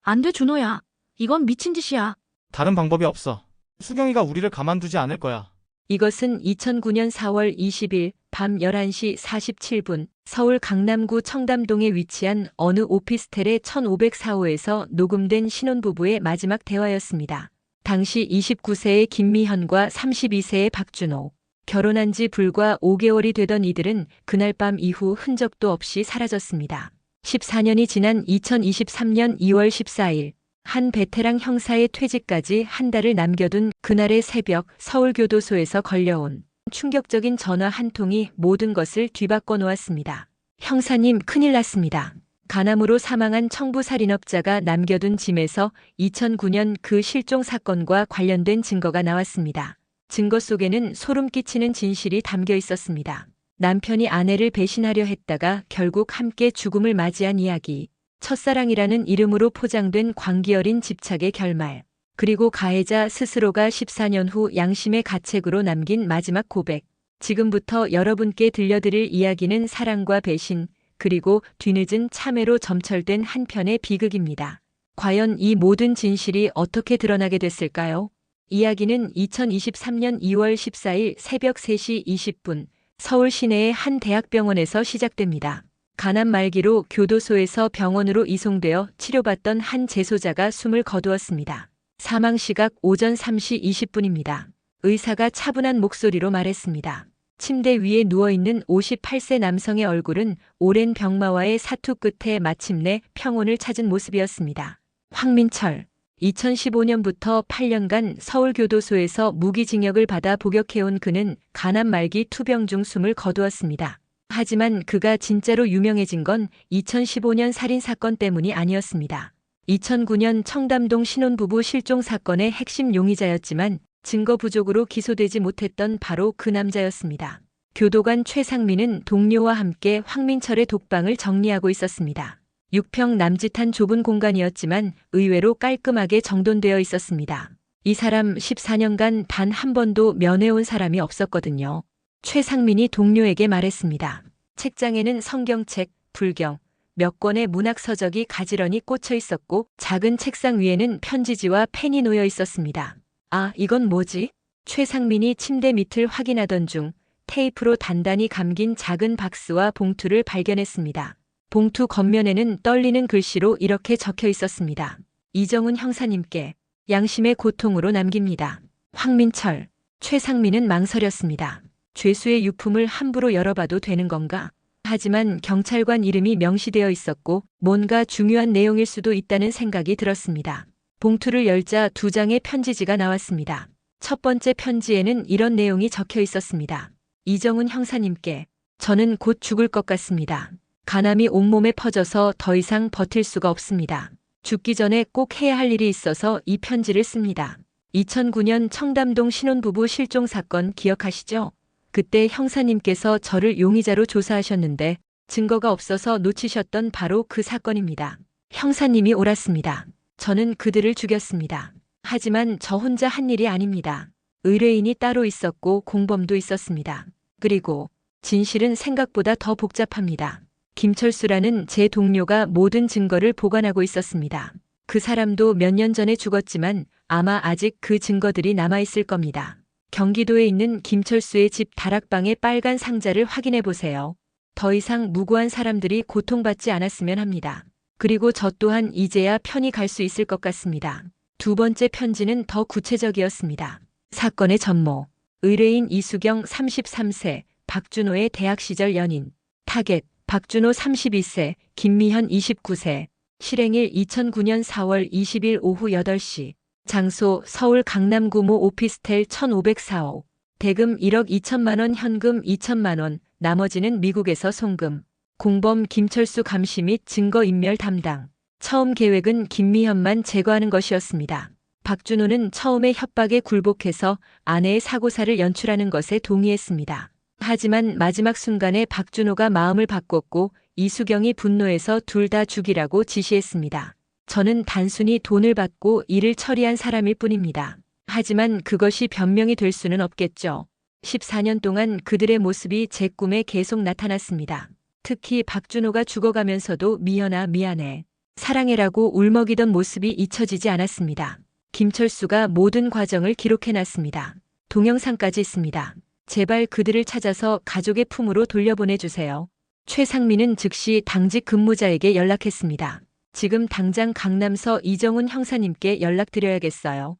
안 돼, 준호야. 이건 미친 짓이야. 다른 방법이 없어. 수경이가 우리를 가만두지 않을 거야. 이것은 2009년 4월 20일 밤 11시 47분 서울 강남구 청담동에 위치한 어느 오피스텔의 1504호에서 녹음된 신혼부부의 마지막 대화였습니다. 당시 29세의 김미현과 32세의 박준호. 결혼한 지 불과 5개월이 되던 이들은 그날 밤 이후 흔적도 없이 사라졌습니다. 14년이 지난 2023년 2월 14일 한 베테랑 형사의 퇴직까지 한 달을 남겨둔 그날의 새벽 서울교도소에서 걸려온 충격적인 전화 한 통이 모든 것을 뒤바꿔 놓았습니다. 형사님, 큰일 났습니다. 간암으로 사망한 청부살인업자가 남겨둔 짐에서 2009년 그 실종 사건과 관련된 증거가 나왔습니다. 증거 속에는 소름 끼치는 진실이 담겨 있었습니다. 남편이 아내를 배신하려 했다가 결국 함께 죽음을 맞이한 이야기. 첫사랑이라는 이름으로 포장된 광기 어린 집착의 결말. 그리고 가해자 스스로가 14년 후 양심의 가책으로 남긴 마지막 고백. 지금부터 여러분께 들려드릴 이야기는 사랑과 배신, 그리고 뒤늦은 참회로 점철된 한 편의 비극입니다. 과연 이 모든 진실이 어떻게 드러나게 됐을까요? 이야기는 2023년 2월 14일 새벽 3시 20분 서울 시내의 한 대학병원에서 시작됩니다. 간암 말기로 교도소에서 병원으로 이송되어 치료받던 한 재소자가 숨을 거두었습니다. 사망 시각 오전 3시 20분입니다. 의사가 차분한 목소리로 말했습니다. 침대 위에 누워있는 58세 남성의 얼굴은 오랜 병마와의 사투 끝에 마침내 평온을 찾은 모습이었습니다. 황민철. 2015년부터 8년간 서울교도소에서 무기징역을 받아 복역해온 그는 간암 말기 투병 중 숨을 거두었습니다. 하지만 그가 진짜로 유명해진 건 2015년 살인사건 때문이 아니었습니다. 2009년 청담동 신혼부부 실종 사건의 핵심 용의자였지만 증거 부족으로 기소되지 못했던 바로 그 남자였습니다. 교도관 최상민은 동료와 함께 황민철의 독방을 정리하고 있었습니다. 6평 남짓한 좁은 공간이었지만 의외로 깔끔하게 정돈되어 있었습니다. 이 사람 14년간 단 한 번도 면회온 사람이 없었거든요. 최상민이 동료에게 말했습니다. 책장에는 성경책, 불경, 몇 권의 문학서적이 가지런히 꽂혀 있었고 작은 책상 위에는 편지지와 펜이 놓여 있었습니다. 아, 이건 뭐지? 최상민이 침대 밑을 확인하던 중 테이프로 단단히 감긴 작은 박스와 봉투를 발견했습니다. 봉투 겉면에는 떨리는 글씨로 이렇게 적혀 있었습니다. 이정훈 형사님께 양심의 고통으로 남깁니다. 황민철. 최상민은 망설였습니다. 죄수의 유품을 함부로 열어봐도 되는 건가? 하지만 경찰관 이름이 명시되어 있었고 뭔가 중요한 내용일 수도 있다는 생각이 들었습니다. 봉투를 열자 2장의 편지지가 나왔습니다. 첫 번째 편지에는 이런 내용이 적혀 있었습니다. 이정훈 형사님께 저는 곧 죽을 것 같습니다. 간암이 온몸에 퍼져서 더 이상 버틸 수가 없습니다. 죽기 전에 꼭 해야 할 일이 있어서 이 편지를 씁니다. 2009년 청담동 신혼부부 실종 사건 기억하시죠? 그때 형사님께서 저를 용의자로 조사하셨는데 증거가 없어서 놓치셨던 바로 그 사건입니다. 형사님이 옳았습니다. 저는 그들을 죽였습니다. 하지만 저 혼자 한 일이 아닙니다. 의뢰인이 따로 있었고 공범도 있었습니다. 그리고 진실은 생각보다 더 복잡합니다. 김철수라는 제 동료가 모든 증거를 보관하고 있었습니다. 그 사람도 몇 년 전에 죽었지만 아마 아직 그 증거들이 남아있을 겁니다. 경기도에 있는 김철수의 집 다락방의 빨간 상자를 확인해 보세요. 더 이상 무고한 사람들이 고통받지 않았으면 합니다. 그리고 저 또한 이제야 편히 갈 수 있을 것 같습니다. 두 번째 편지는 더 구체적이었습니다. 사건의 전모. 의뢰인 이수경 33세, 박준호의 대학 시절 연인. 타겟. 박준호 32세, 김미현 29세. 실행일 2009년 4월 20일 오후 8시. 장소 서울 강남구 모 오피스텔 1504호. 대금 1억 2천만 원, 현금 2천만 원, 나머지는 미국에서 송금. 공범 김철수 감시 및 증거인멸 담당. 처음 계획은 김미현만 제거하는 것이었습니다. 박준호는 처음에 협박에 굴복해서 아내의 사고사를 연출하는 것에 동의했습니다. 하지만 마지막 순간에 박준호가 마음을 바꿨고 이수경이 분노해서 둘 다 죽이라고 지시했습니다. 저는 단순히 돈을 받고 일을 처리한 사람일 뿐입니다. 하지만 그것이 변명이 될 수는 없겠죠. 14년 동안 그들의 모습이 제 꿈에 계속 나타났습니다. 특히 박준호가 죽어가면서도 미현아 미안해. 사랑해라고 울먹이던 모습이 잊혀지지 않았습니다. 김철수가 모든 과정을 기록해놨습니다. 동영상까지 있습니다. 제발 그들을 찾아서 가족의 품으로 돌려보내주세요. 최상민은 즉시 당직 근무자에게 연락했습니다. 지금 당장 강남서 이정훈 형사님께 연락드려야겠어요.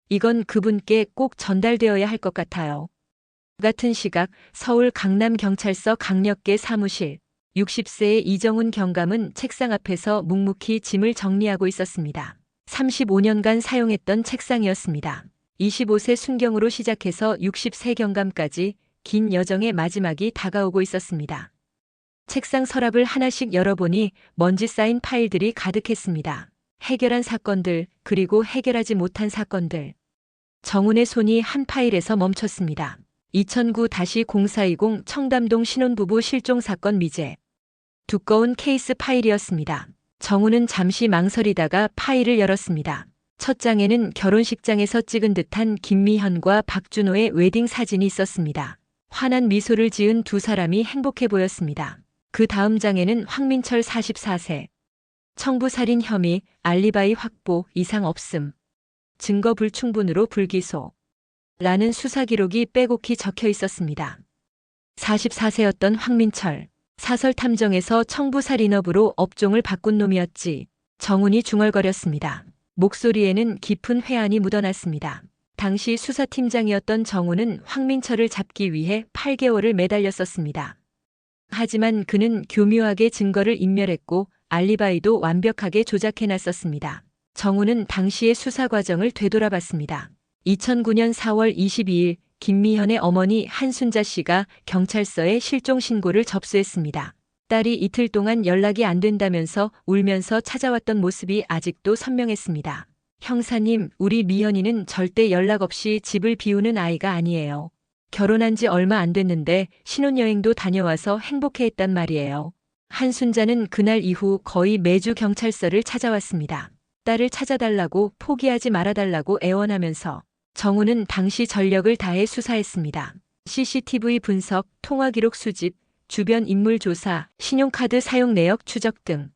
이건 그분께 꼭 전달되어야 할 것 같아요. 같은 시각 서울 강남경찰서 강력계 사무실 60세의 이정훈 경감은 책상 앞에서 묵묵히 짐을 정리하고 있었습니다. 35년간 사용했던 책상이었습니다. 25세 순경으로 시작해서 60세 경감까지 긴 여정의 마지막이 다가오고 있었습니다. 책상 서랍을 하나씩 열어보니 먼지 쌓인 파일들이 가득했습니다. 해결한 사건들, 그리고 해결하지 못한 사건들. 정훈의 손이 한 파일에서 멈췄습니다. 2009-0420 청담동 신혼부부 실종사건 미제. 두꺼운 케이스 파일이었습니다. 정훈은 잠시 망설이다가 파일을 열었습니다. 첫 장에는 결혼식장에서 찍은 듯한 김미현과 박준호의 웨딩 사진이 있었습니다. 환한 미소를 지은 두 사람이 행복해 보였습니다. 그 다음 장에는 황민철 44세. 청부살인 혐의, 알리바이 확보, 이상 없음. 증거 불충분으로 불기소. 라는 수사 기록이 빼곡히 적혀 있었습니다. 44세였던 황민철. 사설 탐정에서 청부살인업으로 업종을 바꾼 놈이었지. 정훈이 중얼거렸습니다. 목소리에는 깊은 회한이 묻어났습니다. 당시 수사팀장이었던 정훈은 황민철을 잡기 위해 8개월을 매달렸었습니다. 하지만 그는 교묘하게 증거를 인멸했고 알리바이도 완벽하게 조작해놨었습니다. 정훈은 당시의 수사 과정을 되돌아봤습니다. 2009년 4월 22일 김미현의 어머니 한순자 씨가 경찰서에 실종 신고를 접수했습니다. 딸이 이틀 동안 연락이 안 된다면서 울면서 찾아왔던 모습이 아직도 선명했습니다. 형사님, 우리 미현이는 절대 연락 없이 집을 비우는 아이가 아니에요. 결혼한 지 얼마 안 됐는데 신혼여행도 다녀와서 행복해했단 말이에요. 한순자는 그날 이후 거의 매주 경찰서를 찾아왔습니다. 딸을 찾아달라고 포기하지 말아달라고 애원하면서 정훈은 당시 전력을 다해 수사했습니다. CCTV 분석, 통화기록 수집, 주변 인물 조사, 신용카드 사용 내역 추적 등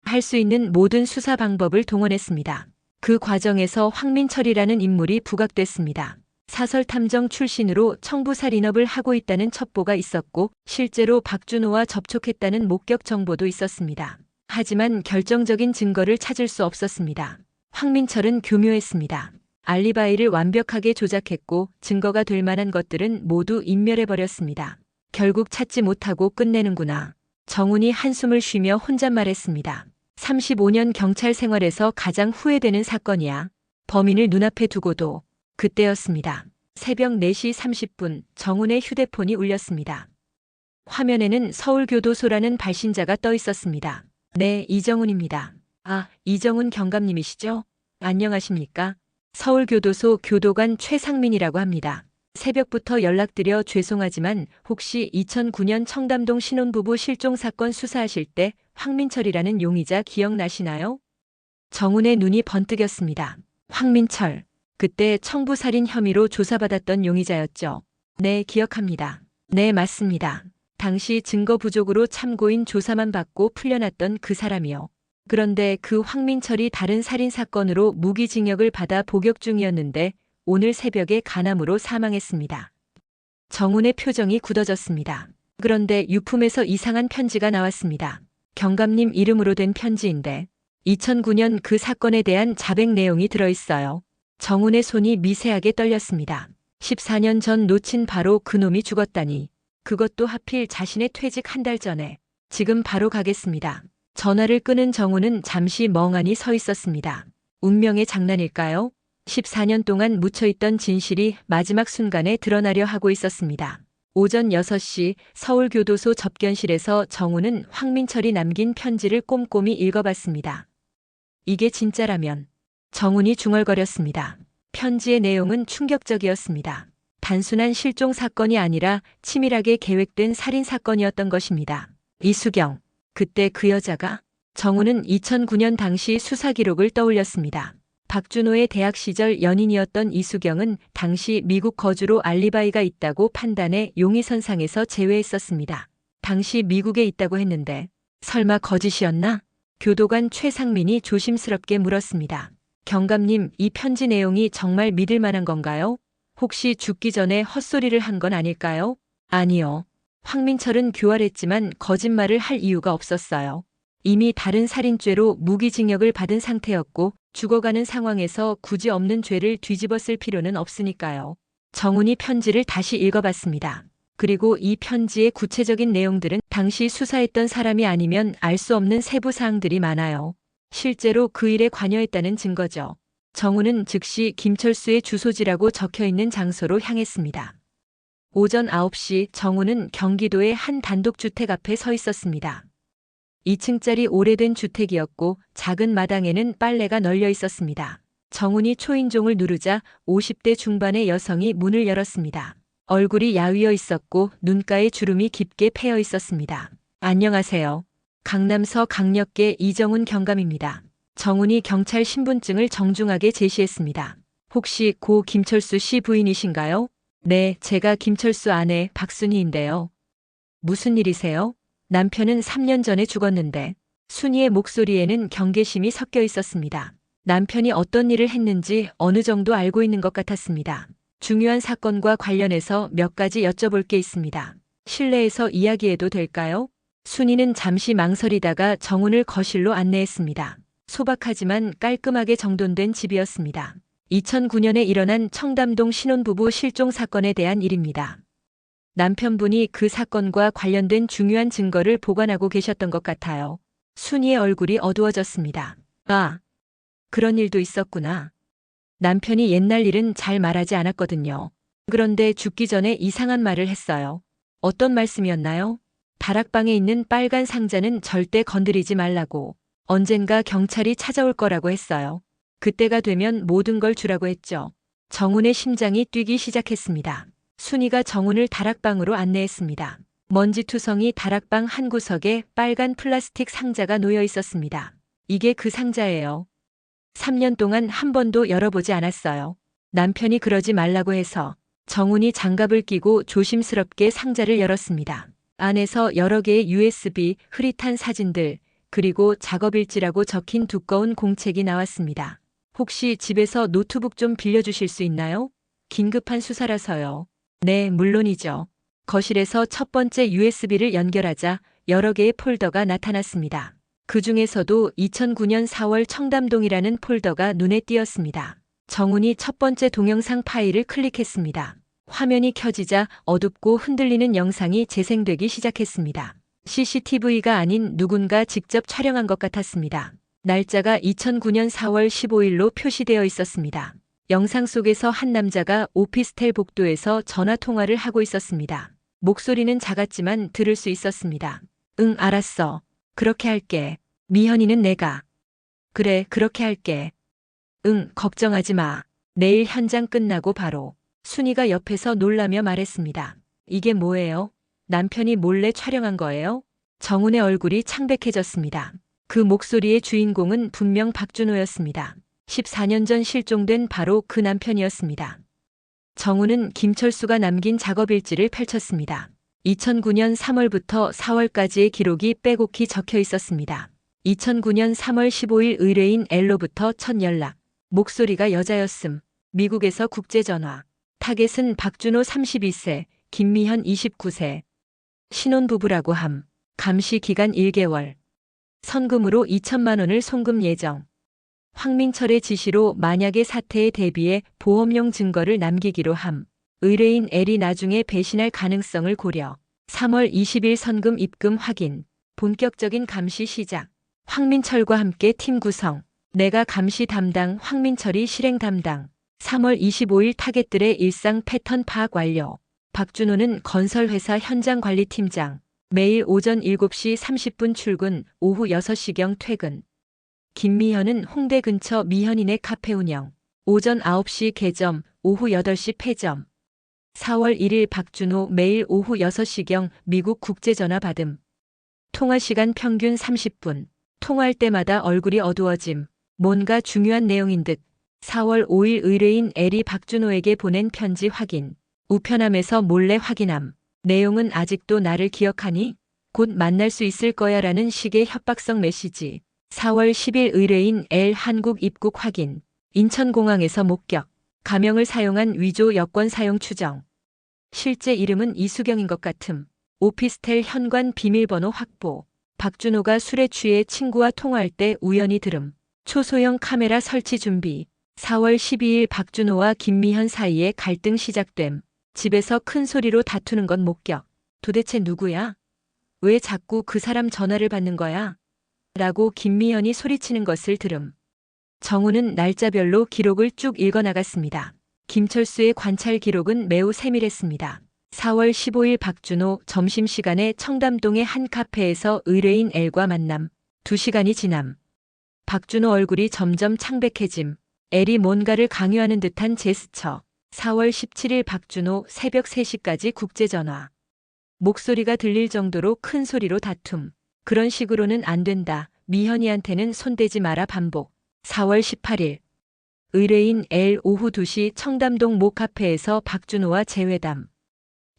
할 수 있는 모든 수사 방법을 동원했습니다. 그 과정에서 황민철이라는 인물이 부각됐습니다. 사설 탐정 출신으로 청부살인업을 하고 있다는 첩보가 있었고 실제로 박준호와 접촉했다는 목격 정보도 있었습니다. 하지만 결정적인 증거를 찾을 수 없었습니다. 황민철은 교묘했습니다. 알리바이를 완벽하게 조작했고 증거가 될 만한 것들은 모두 인멸해버렸습니다. 결국 찾지 못하고 끝내는구나. 정훈이 한숨을 쉬며 혼잣말했습니다. 35년 경찰 생활에서 가장 후회되는 사건이야. 범인을 눈앞에 두고도. 그때였습니다. 새벽 4시 30분 정훈의 휴대폰이 울렸습니다. 화면에는 서울교도소라는 발신자가 떠 있었습니다. 네, 이정훈입니다. 아, 이정훈 경감님이시죠? 안녕하십니까? 서울교도소 교도관 최상민이라고 합니다. 새벽부터 연락드려 죄송하지만 혹시 2009년 청담동 신혼부부 실종사건 수사하실 때 황민철이라는 용의자 기억나시나요? 정훈의 눈이 번뜩였습니다. 황민철. 그때 청부살인 혐의로 조사받았던 용의자였죠. 네, 기억합니다. 네, 맞습니다. 당시 증거 부족으로 참고인 조사만 받고 풀려났던 그 사람이요. 그런데 그 황민철이 다른 살인 사건으로 무기징역을 받아 복역 중이었는데 오늘 새벽에 간암으로 사망했습니다. 정훈의 표정이 굳어졌습니다. 그런데 유품에서 이상한 편지가 나왔습니다. 경감님 이름으로 된 편지인데 2009년 그 사건에 대한 자백 내용이 들어있어요. 정훈의 손이 미세하게 떨렸습니다. 14년 전 놓친 바로 그놈이 죽었다니. 그것도 하필 자신의 퇴직 한 달 전에. 지금 바로 가겠습니다. 전화를 끄는 정훈은 잠시 멍하니 서 있었습니다. 운명의 장난일까요? 14년 동안 묻혀있던 진실이 마지막 순간에 드러나려 하고 있었습니다. 오전 6시 서울교도소 접견실에서 정훈은 황민철이 남긴 편지를 꼼꼼히 읽어봤습니다. 이게 진짜라면 정훈이 중얼거렸습니다. 편지의 내용은 충격적이었습니다. 단순한 실종 사건이 아니라 치밀하게 계획된 살인 사건이었던 것입니다. 이수경. 그때 그 여자가? 정훈은 2009년 당시 수사 기록을 떠올렸습니다. 박준호의 대학 시절 연인이었던 이수경은 당시 미국 거주로 알리바이가 있다고 판단해 용의선상에서 제외했었습니다. 당시 미국에 있다고 했는데 설마 거짓이었나? 교도관 최상민이 조심스럽게 물었습니다. 경감님, 이 편지 내용이 정말 믿을 만한 건가요? 혹시 죽기 전에 헛소리를 한 건 아닐까요? 아니요. 황민철은 교활했지만 거짓말을 할 이유가 없었어요. 이미 다른 살인죄로 무기징역을 받은 상태였고 죽어가는 상황에서 굳이 없는 죄를 뒤집어 쓸 필요는 없으니까요. 정훈이 편지를 다시 읽어봤습니다. 그리고 이 편지의 구체적인 내용들은 당시 수사했던 사람이 아니면 알 수 없는 세부 사항들이 많아요. 실제로 그 일에 관여했다는 증거죠. 정훈은 즉시 김철수의 주소지라고 적혀 있는 장소로 향했습니다. 오전 9시 정훈은 경기도의 한 단독주택 앞에 서 있었습니다. 2층짜리 오래된 주택이었고 작은 마당에는 빨래가 널려 있었습니다. 정훈이 초인종을 누르자 50대 중반의 여성이 문을 열었습니다. 얼굴이 야위어 있었고 눈가에 주름이 깊게 패여 있었습니다. 안녕하세요. 강남서 강력계 이정훈 경감입니다. 정훈이 경찰 신분증을 정중하게 제시했습니다. 혹시 고 김철수 씨 부인이신가요? 네, 제가 김철수 아내 박순희인데요. 무슨 일이세요? 남편은 3년 전에 죽었는데 순희의 목소리에는 경계심이 섞여 있었습니다. 남편이 어떤 일을 했는지 어느 정도 알고 있는 것 같았습니다. 중요한 사건과 관련해서 몇 가지 여쭤볼 게 있습니다. 실내에서 이야기해도 될까요? 순희는 잠시 망설이다가 정훈을 거실로 안내했습니다. 소박하지만 깔끔하게 정돈된 집이었습니다. 2009년에 일어난 청담동 신혼부부 실종 사건에 대한 일입니다. 남편분이 그 사건과 관련된 중요한 증거를 보관하고 계셨던 것 같아요. 순희의 얼굴이 어두워졌습니다. 아, 그런 일도 있었구나. 남편이 옛날 일은 잘 말하지 않았거든요. 그런데 죽기 전에 이상한 말을 했어요. 어떤 말씀이었나요? 다락방에 있는 빨간 상자는 절대 건드리지 말라고. 언젠가 경찰이 찾아올 거라고 했어요. 그때가 되면 모든 걸 주라고 했죠. 정훈의 심장이 뛰기 시작했습니다. 순희가 정훈을 다락방으로 안내했습니다. 먼지투성이 다락방 한 구석에 빨간 플라스틱 상자가 놓여 있었습니다. 이게 그 상자예요. 3년 동안 한 번도 열어보지 않았어요. 남편이 그러지 말라고 해서. 정훈이 장갑을 끼고 조심스럽게 상자를 열었습니다. 안에서 여러 개의 USB, 흐릿한 사진들, 그리고 작업일지라고 적힌 두꺼운 공책이 나왔습니다. 혹시 집에서 노트북 좀 빌려주실 수 있나요? 긴급한 수사라서요. 네, 물론이죠. 거실에서 첫 번째 USB를 연결하자 여러 개의 폴더가 나타났습니다. 그 중에서도 2009년 4월 청담동이라는 폴더가 눈에 띄었습니다. 정훈이 첫 번째 동영상 파일을 클릭했습니다. 화면이 켜지자 어둡고 흔들리는 영상이 재생되기 시작했습니다. CCTV가 아닌 누군가 직접 촬영한 것 같았습니다. 날짜가 2009년 4월 15일로 표시되어 있었습니다. 영상 속에서 한 남자가 오피스텔 복도에서 전화 통화를 하고 있었습니다. 목소리는 작았지만 들을 수 있었습니다. 응, 알았어. 그렇게 할게. 미현이는 내가. 그래, 그렇게 할게. 응, 걱정하지 마. 내일 현장 끝나고 바로. 순희가 옆에서 놀라며 말했습니다. 이게 뭐예요? 남편이 몰래 촬영한 거예요? 정훈의 얼굴이 창백해졌습니다. 그 목소리의 주인공은 분명 박준호였습니다. 14년 전 실종된 바로 그 남편이었습니다. 정훈은 김철수가 남긴 작업일지를 펼쳤습니다. 2009년 3월부터 4월까지의 기록이 빼곡히 적혀 있었습니다. 2009년 3월 15일 의뢰인 L로부터 첫 연락. 목소리가 여자였음. 미국에서 국제전화. 타겟은 박준호 32세, 김미현 29세. 신혼부부라고 함. 감시 기간 1개월. 선금으로 2천만 원을 송금 예정. 황민철의 지시로 만약의 사태에 대비해 보험용 증거를 남기기로 함. 의뢰인 L이 나중에 배신할 가능성을 고려. 3월 20일 선금 입금 확인. 본격적인 감시 시작. 황민철과 함께 팀 구성. 내가 감시 담당, 황민철이 실행 담당. 3월 25일 타겟들의 일상 패턴 파악 완료. 박준호는 건설회사 현장관리팀장. 매일 오전 7시 30분 출근, 오후 6시경 퇴근. 김미현은 홍대 근처 미현이네 카페 운영. 오전 9시 개점, 오후 8시 폐점. 4월 1일 박준호 매일 오후 6시경 미국 국제전화 받음. 통화 시간 평균 30분. 통화할 때마다 얼굴이 어두워짐. 뭔가 중요한 내용인 듯. 4월 5일 의뢰인 L이 박준호에게 보낸 편지 확인. 우편함에서 몰래 확인함. 내용은 아직도 나를 기억하니? 곧 만날 수 있을 거야 라는 식의 협박성 메시지. 4월 10일 의뢰인 L 한국 입국 확인. 인천공항에서 목격. 가명을 사용한 위조 여권 사용 추정. 실제 이름은 이수경인 것 같음. 오피스텔 현관 비밀번호 확보. 박준호가 술에 취해 친구와 통화할 때 우연히 들음. 초소형 카메라 설치 준비. 4월 12일 박준호와 김미현 사이에 갈등 시작됨. 집에서 큰 소리로 다투는 건 목격. 도대체 누구야? 왜 자꾸 그 사람 전화를 받는 거야? 라고 김미현이 소리치는 것을 들음. 정우는 날짜별로 기록을 쭉 읽어나갔습니다. 김철수의 관찰 기록은 매우 세밀했습니다. 4월 15일 박준호 점심시간에 청담동의 한 카페에서 의뢰인 L과 만남. 2시간이 지남. 박준호 얼굴이 점점 창백해짐. L이 뭔가를 강요하는 듯한 제스처. 4월 17일 박준호 새벽 3시까지 국제전화. 목소리가 들릴 정도로 큰 소리로 다툼. 그런 식으로는 안 된다. 미현이한테는 손대지 마라 반복. 4월 18일. 의뢰인 L 오후 2시 청담동 모 카페에서 박준호와 재회담.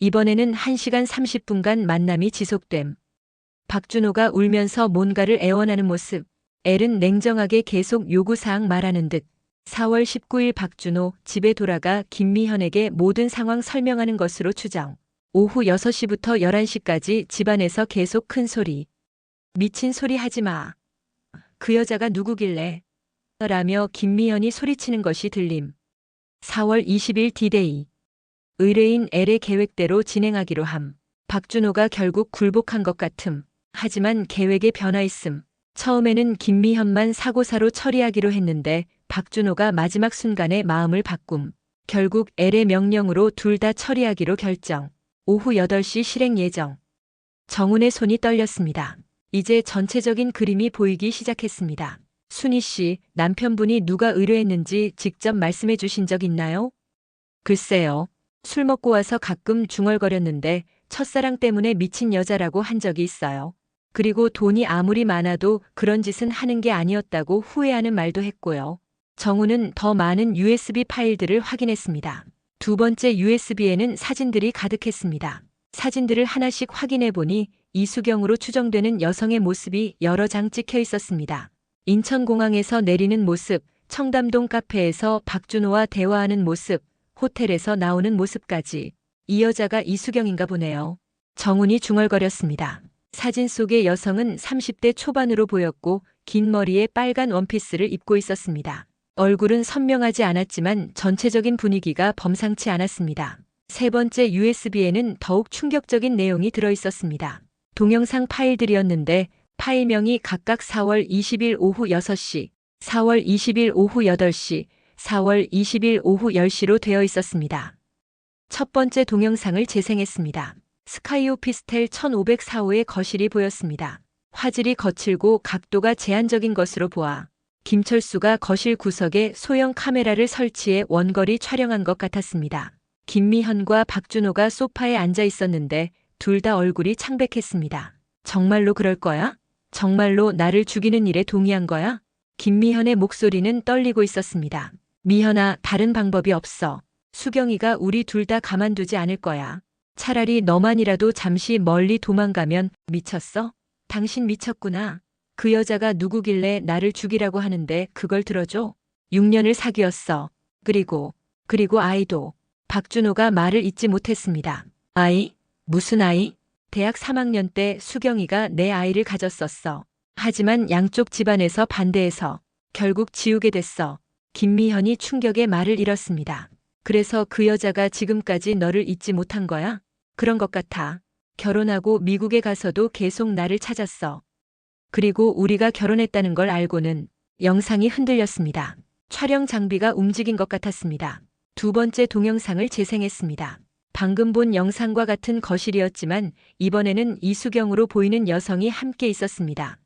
이번에는 1시간 30분간 만남이 지속됨. 박준호가 울면서 뭔가를 애원하는 모습. L은 냉정하게 계속 요구사항 말하는 듯. 4월 19일 박준호 집에 돌아가 김미현에게 모든 상황 설명하는 것으로 추정. 오후 6시부터 11시까지 집안에서 계속 큰 소리. 미친 소리 하지 마. 그 여자가 누구길래? 라며 김미현이 소리치는 것이 들림. 4월 20일 D-Day. 의뢰인 L의 계획대로 진행하기로 함. 박준호가 결국 굴복한 것 같음. 하지만 계획에 변화 있음. 처음에는 김미현만 사고사로 처리하기로 했는데 박준호가 마지막 순간에 마음을 바꿈. 결국 L의 명령으로 둘 다 처리하기로 결정. 오후 8시 실행 예정. 정훈의 손이 떨렸습니다. 이제 전체적인 그림이 보이기 시작했습니다. 순희 씨, 남편분이 누가 의뢰했는지 직접 말씀해 주신 적 있나요? 글쎄요. 술 먹고 와서 가끔 중얼거렸는데 첫사랑 때문에 미친 여자라고 한 적이 있어요. 그리고 돈이 아무리 많아도 그런 짓은 하는 게 아니었다고 후회하는 말도 했고요. 정우는 더 많은 USB 파일들을 확인했습니다. 두 번째 USB에는 사진들이 가득했습니다. 사진들을 하나씩 확인해 보니 이수경으로 추정되는 여성의 모습이 여러 장 찍혀 있었습니다. 인천공항에서 내리는 모습, 청담동 카페에서 박준호와 대화하는 모습, 호텔에서 나오는 모습까지. 이 여자가 이수경인가 보네요. 정훈이 중얼거렸습니다. 사진 속의 여성은 30대 초반으로 보였고 긴 머리에 빨간 원피스를 입고 있었습니다. 얼굴은 선명하지 않았지만 전체적인 분위기가 범상치 않았습니다. 세 번째 USB에는 더욱 충격적인 내용이 들어 있었습니다. 동영상 파일들이었는데 파일명이 각각 4월 20일 오후 6시, 4월 20일 오후 8시, 4월 20일 오후 10시로 되어 있었습니다. 첫 번째 동영상을 재생했습니다. 스카이 오피스텔 1504호의 거실이 보였습니다. 화질이 거칠고 각도가 제한적인 것으로 보아 김철수가 거실 구석에 소형 카메라를 설치해 원거리 촬영한 것 같았습니다. 김미현과 박준호가 소파에 앉아 있었는데 둘 다 얼굴이 창백했습니다. 정말로 그럴 거야? 정말로 나를 죽이는 일에 동의한 거야? 김미현의 목소리는 떨리고 있었습니다. 미현아, 다른 방법이 없어. 수경이가 우리 둘 다 가만두지 않을 거야. 차라리 너만이라도 잠시 멀리 도망가면. 미쳤어? 당신 미쳤구나. 그 여자가 누구길래 나를 죽이라고 하는데 그걸 들어줘? 6년을 사귀었어. 그리고 아이도. 박준호가 말을 잇지 못했습니다. 아이? 무슨 아이? 대학 3학년 때 수경이가 내 아이를 가졌었어. 하지만 양쪽 집안에서 반대해서 결국 지우게 됐어. 김미현이 충격에 말을 잃었습니다. 그래서 그 여자가 지금까지 너를 잊지 못한 거야? 그런 것 같아. 결혼하고 미국에 가서도 계속 나를 찾았어. 그리고 우리가 결혼했다는 걸 알고는. 영상이 흔들렸습니다. 촬영 장비가 움직인 것 같았습니다. 두 번째 동영상을 재생했습니다. 방금 본 영상과 같은 거실이었지만 이번에는 이수경으로 보이는 여성이 함께 있었습니다.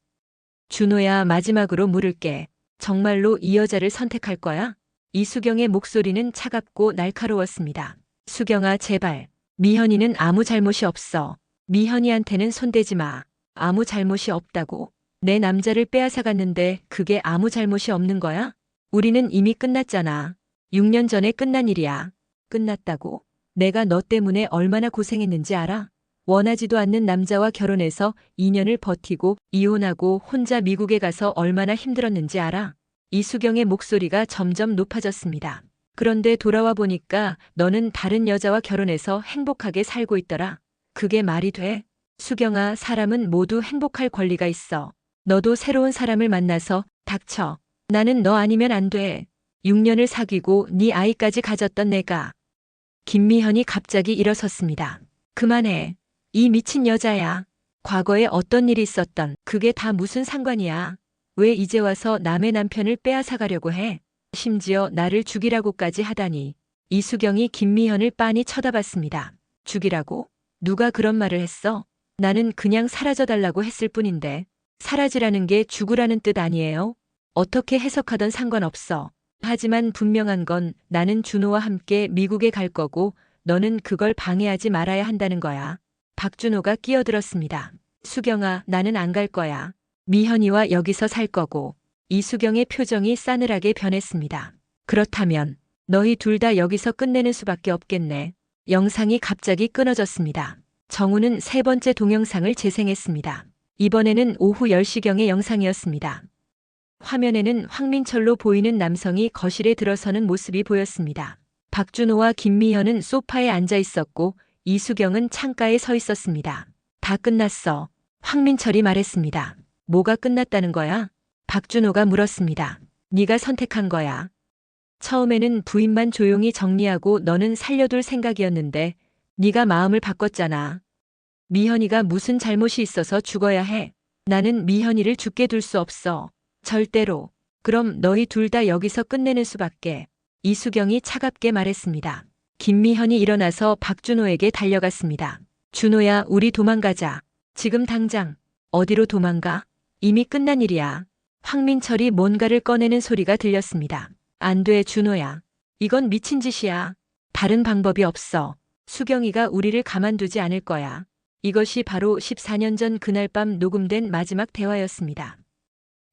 준호야, 마지막으로 물을게. 정말로 이 여자를 선택할 거야? 이수경의 목소리는 차갑고 날카로웠습니다. 수경아, 제발. 미현이는 아무 잘못이 없어. 미현이한테는 손대지 마. 아무 잘못이 없다고. 내 남자를 빼앗아갔는데 그게 아무 잘못이 없는 거야? 우리는 이미 끝났잖아. 6년 전에 끝난 일이야. 끝났다고? 내가 너 때문에 얼마나 고생했는지 알아? 원하지도 않는 남자와 결혼해서 2년을 버티고 이혼하고 혼자 미국에 가서 얼마나 힘들었는지 알아? 이수경의 목소리가 점점 높아졌습니다. 그런데 돌아와 보니까 너는 다른 여자와 결혼해서 행복하게 살고 있더라. 그게 말이 돼? 수경아, 사람은 모두 행복할 권리가 있어. 너도 새로운 사람을 만나서 닥쳐. 나는 너 아니면 안 돼. 6년을 사귀고 네 아이까지 가졌던 내가. 김미현이 갑자기 일어섰습니다. 그만해. 이 미친 여자야. 과거에 어떤 일이 있었던 그게 다 무슨 상관이야. 왜 이제 와서 남의 남편을 빼앗아가려고 해? 심지어 나를 죽이라고까지 하다니. 이수경이 김미현을 빤히 쳐다봤습니다. 죽이라고? 누가 그런 말을 했어? 나는 그냥 사라져달라고 했을 뿐인데. 사라지라는 게 죽으라는 뜻 아니에요? 어떻게 해석하던 상관없어. 하지만 분명한 건 나는 준호와 함께 미국에 갈 거고 너는 그걸 방해하지 말아야 한다는 거야. 박준호가 끼어들었습니다. 수경아, 나는 안 갈 거야. 미현이와 여기서 살 거고. 이수경의 표정이 싸늘하게 변했습니다. 그렇다면 너희 둘 다 여기서 끝내는 수밖에 없겠네. 영상이 갑자기 끊어졌습니다. 정우는 세 번째 동영상을 재생했습니다. 이번에는 오후 10시경의 영상이었습니다. 화면에는 황민철로 보이는 남성이 거실에 들어서는 모습이 보였습니다. 박준호와 김미현은 소파에 앉아 있었고 이수경은 창가에 서 있었습니다. 다 끝났어. 황민철이 말했습니다. 뭐가 끝났다는 거야? 박준호가 물었습니다. 네가 선택한 거야. 처음에는 부인만 조용히 정리하고 너는 살려둘 생각이었는데 네가 마음을 바꿨잖아. 미현이가 무슨 잘못이 있어서 죽어야 해. 나는 미현이를 죽게 둘 수 없어. 절대로. 그럼 너희 둘 다 여기서 끝내는 수밖에. 이수경이 차갑게 말했습니다. 김미현이 일어나서 박준호에게 달려갔습니다. 준호야, 우리 도망가자. 지금 당장. 어디로 도망가? 이미 끝난 일이야. 황민철이 뭔가를 꺼내는 소리가 들렸습니다. 안 돼, 준호야. 이건 미친 짓이야. 다른 방법이 없어. 수경이가 우리를 가만두지 않을 거야. 이것이 바로 14년 전 그날 밤 녹음된 마지막 대화였습니다.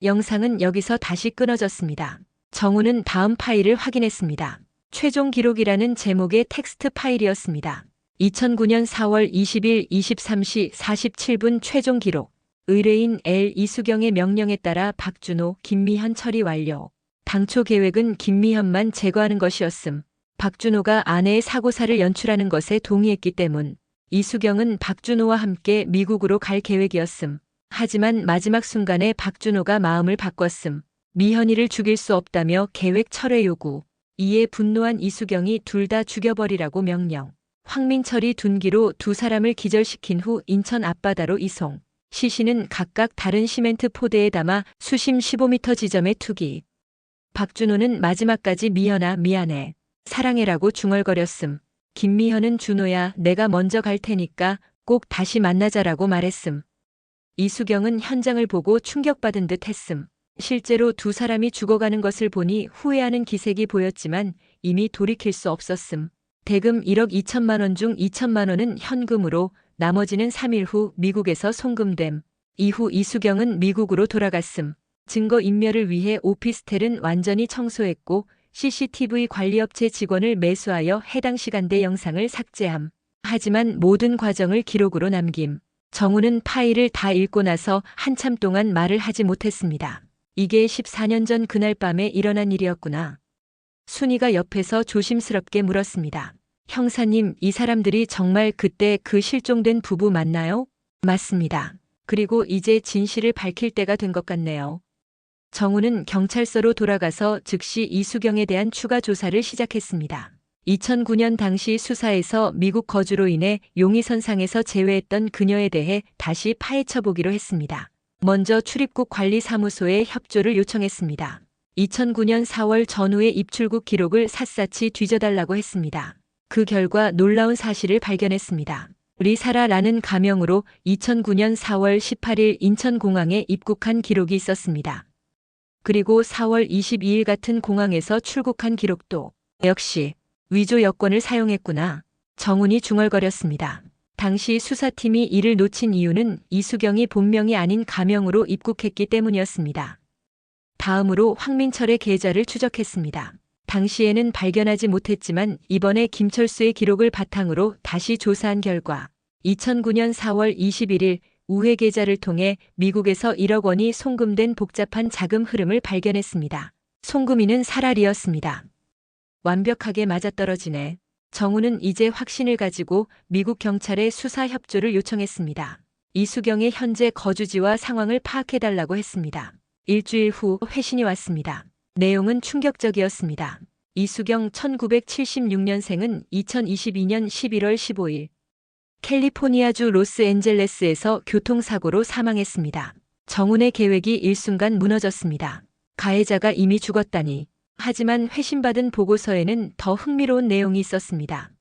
영상은 여기서 다시 끊어졌습니다. 정우는 다음 파일을 확인했습니다. 최종 기록이라는 제목의 텍스트 파일이었습니다. 2009년 4월 20일 23시 47분 최종 기록. 의뢰인 L 이수경의 명령에 따라 박준호, 김미현 처리 완료. 당초 계획은 김미현만 제거하는 것이었음. 박준호가 아내의 사고사를 연출하는 것에 동의했기 때문. 이수경은 박준호와 함께 미국으로 갈 계획이었음. 하지만 마지막 순간에 박준호가 마음을 바꿨음. 미현이를 죽일 수 없다며 계획 철회 요구. 이에 분노한 이수경이 둘 다 죽여버리라고 명령. 황민철이 둔기로 두 사람을 기절시킨 후 인천 앞바다로 이송. 시신은 각각 다른 시멘트 포대에 담아 수심 15m 지점에 투기. 박준호는 마지막까지 미현아 미안해. 사랑해라고 중얼거렸음. 김미현은 준호야 내가 먼저 갈 테니까 꼭 다시 만나자라고 말했음. 이수경은 현장을 보고 충격받은 듯 했음. 실제로 두 사람이 죽어가는 것을 보니 후회하는 기색이 보였지만 이미 돌이킬 수 없었음. 대금 1억 2천만 원 중 2천만 원은 현금으로 나머지는 3일 후 미국에서 송금됨. 이후 이수경은 미국으로 돌아갔음. 증거 인멸을 위해 오피스텔은 완전히 청소했고 CCTV 관리업체 직원을 매수하여 해당 시간대 영상을 삭제함. 하지만 모든 과정을 기록으로 남김. 정우는 파일을 다 읽고 나서 한참 동안 말을 하지 못했습니다. 이게 14년 전 그날 밤에 일어난 일이었구나. 순이가 옆에서 조심스럽게 물었습니다. 형사님, 이 사람들이 정말 그때 그 실종된 부부 맞나요? 맞습니다. 그리고 이제 진실을 밝힐 때가 된 것 같네요. 정우는 경찰서로 돌아가서 즉시 이수경에 대한 추가 조사를 시작했습니다. 2009년 당시 수사에서 미국 거주로 인해 용의선상에서 제외했던 그녀에 대해 다시 파헤쳐보기로 했습니다. 먼저 출입국 관리사무소에 협조를 요청했습니다. 2009년 4월 전후의 입출국 기록을 샅샅이 뒤져달라고 했습니다. 그 결과 놀라운 사실을 발견했습니다. 리사라라는 가명으로 2009년 4월 18일 인천공항에 입국한 기록이 있었습니다. 그리고 4월 22일 같은 공항에서 출국한 기록도 역시 위조 여권을 사용했구나. 정훈이 중얼거렸습니다. 당시 수사팀이 이를 놓친 이유는 이수경이 본명이 아닌 가명으로 입국했기 때문이었습니다. 다음으로 황민철의 계좌를 추적했습니다. 당시에는 발견하지 못했지만 이번에 김철수의 기록을 바탕으로 다시 조사한 결과 2009년 4월 21일 우회 계좌를 통해 미국에서 1억 원이 송금된 복잡한 자금 흐름을 발견했습니다. 송금인은 사랄이었습니다. 완벽하게 맞아떨어지네. 정우는 이제 확신을 가지고 미국 경찰에 수사 협조를 요청했습니다. 이수경의 현재 거주지와 상황을 파악해달라고 했습니다. 일주일 후 회신이 왔습니다. 내용은 충격적이었습니다. 이수경 1976년생은 2022년 11월 15일 캘리포니아주 로스앤젤레스에서 교통사고로 사망했습니다. 정훈의 계획이 일순간 무너졌습니다. 가해자가 이미 죽었다니. 하지만 회신받은 보고서에는 더 흥미로운 내용이 있었습니다.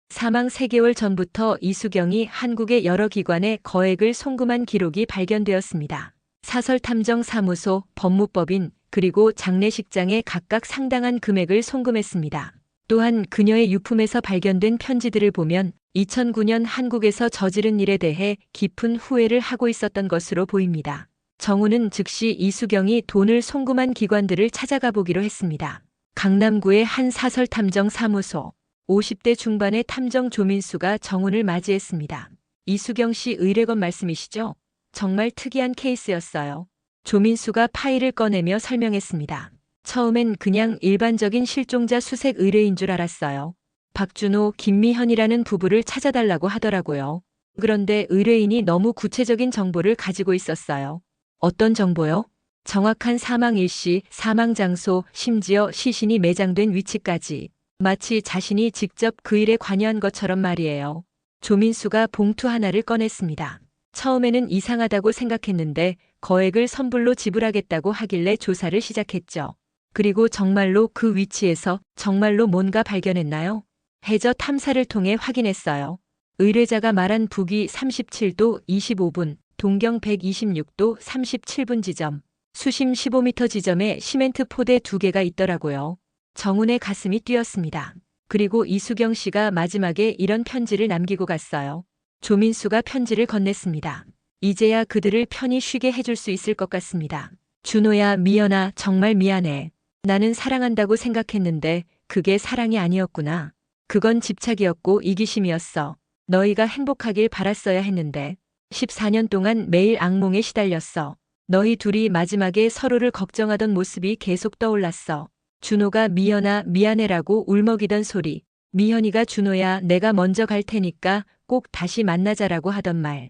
사망 3개월 전부터 이수경이 한국의 여러 기관에 거액을 송금한 기록이 발견되었습니다. 사설탐정사무소, 법무법인, 그리고 장례식장에 각각 상당한 금액을 송금했습니다. 또한 그녀의 유품에서 발견된 편지들을 보면 2009년 한국에서 저지른 일에 대해 깊은 후회를 하고 있었던 것으로 보입니다. 정우는 즉시 이수경이 돈을 송금한 기관들을 찾아가 보기로 했습니다. 강남구의 한 사설탐정 사무소. 50대 중반의 탐정 조민수가 정훈을 맞이했습니다. 이수경 씨 의뢰건 말씀이시죠? 정말 특이한 케이스였어요. 조민수가 파일을 꺼내며 설명했습니다. 처음엔 그냥 일반적인 실종자 수색 의뢰인 줄 알았어요. 박준호, 김미현이라는 부부를 찾아달라고 하더라고요. 그런데 의뢰인이 너무 구체적인 정보를 가지고 있었어요. 어떤 정보요? 정확한 사망 일시, 사망 장소, 심지어 시신이 매장된 위치까지. 마치 자신이 직접 그 일에 관여한 것처럼 말이에요. 조민수가 봉투 하나를 꺼냈습니다. 처음에는 이상하다고 생각했는데 거액을 선불로 지불하겠다고 하길래 조사를 시작했죠. 그리고 정말로 그 위치에서 정말로 뭔가 발견했나요? 해저 탐사를 통해 확인했어요. 의뢰자가 말한 북위 37도 25분, 동경 126도 37분 지점, 수심 15m 지점에 시멘트 포대 2개가 있더라고요. 정훈의 가슴이 뛰었습니다. 그리고 이수경 씨가 마지막에 이런 편지를 남기고 갔어요. 조민수가 편지를 건넸습니다. 이제야 그들을 편히 쉬게 해줄 수 있을 것 같습니다. 준호야, 미연아, 정말 미안해. 나는 사랑한다고 생각했는데 그게 사랑이 아니었구나. 그건 집착이었고 이기심이었어. 너희가 행복하길 바랐어야 했는데 14년 동안 매일 악몽에 시달렸어. 너희 둘이 마지막에 서로를 걱정하던 모습이 계속 떠올랐어. 준호가 미연아 미안해라고 울먹이던 소리. 미현이가 준호야 내가 먼저 갈 테니까 꼭 다시 만나자라고 하던 말.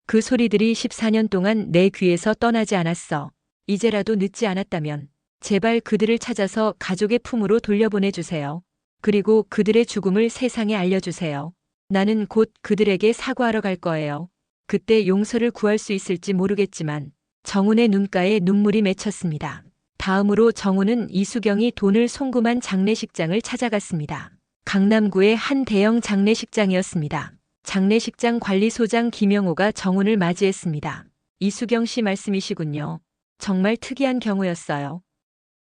그 소리들이 14년 동안 내 귀에서 떠나지 않았어. 이제라도 늦지 않았다면 제발 그들을 찾아서 가족의 품으로 돌려보내주세요. 그리고 그들의 죽음을 세상에 알려주세요. 나는 곧 그들에게 사과하러 갈 거예요. 그때 용서를 구할 수 있을지 모르겠지만 정훈의 눈가에 눈물이 맺혔습니다. 다음으로 정훈은 이수경이 돈을 송금한 장례식장을 찾아갔습니다. 강남구의 한 대형 장례식장이었습니다. 장례식장 관리소장 김영호가 정훈을 맞이했습니다. 이수경 씨 말씀이시군요. 정말 특이한 경우였어요.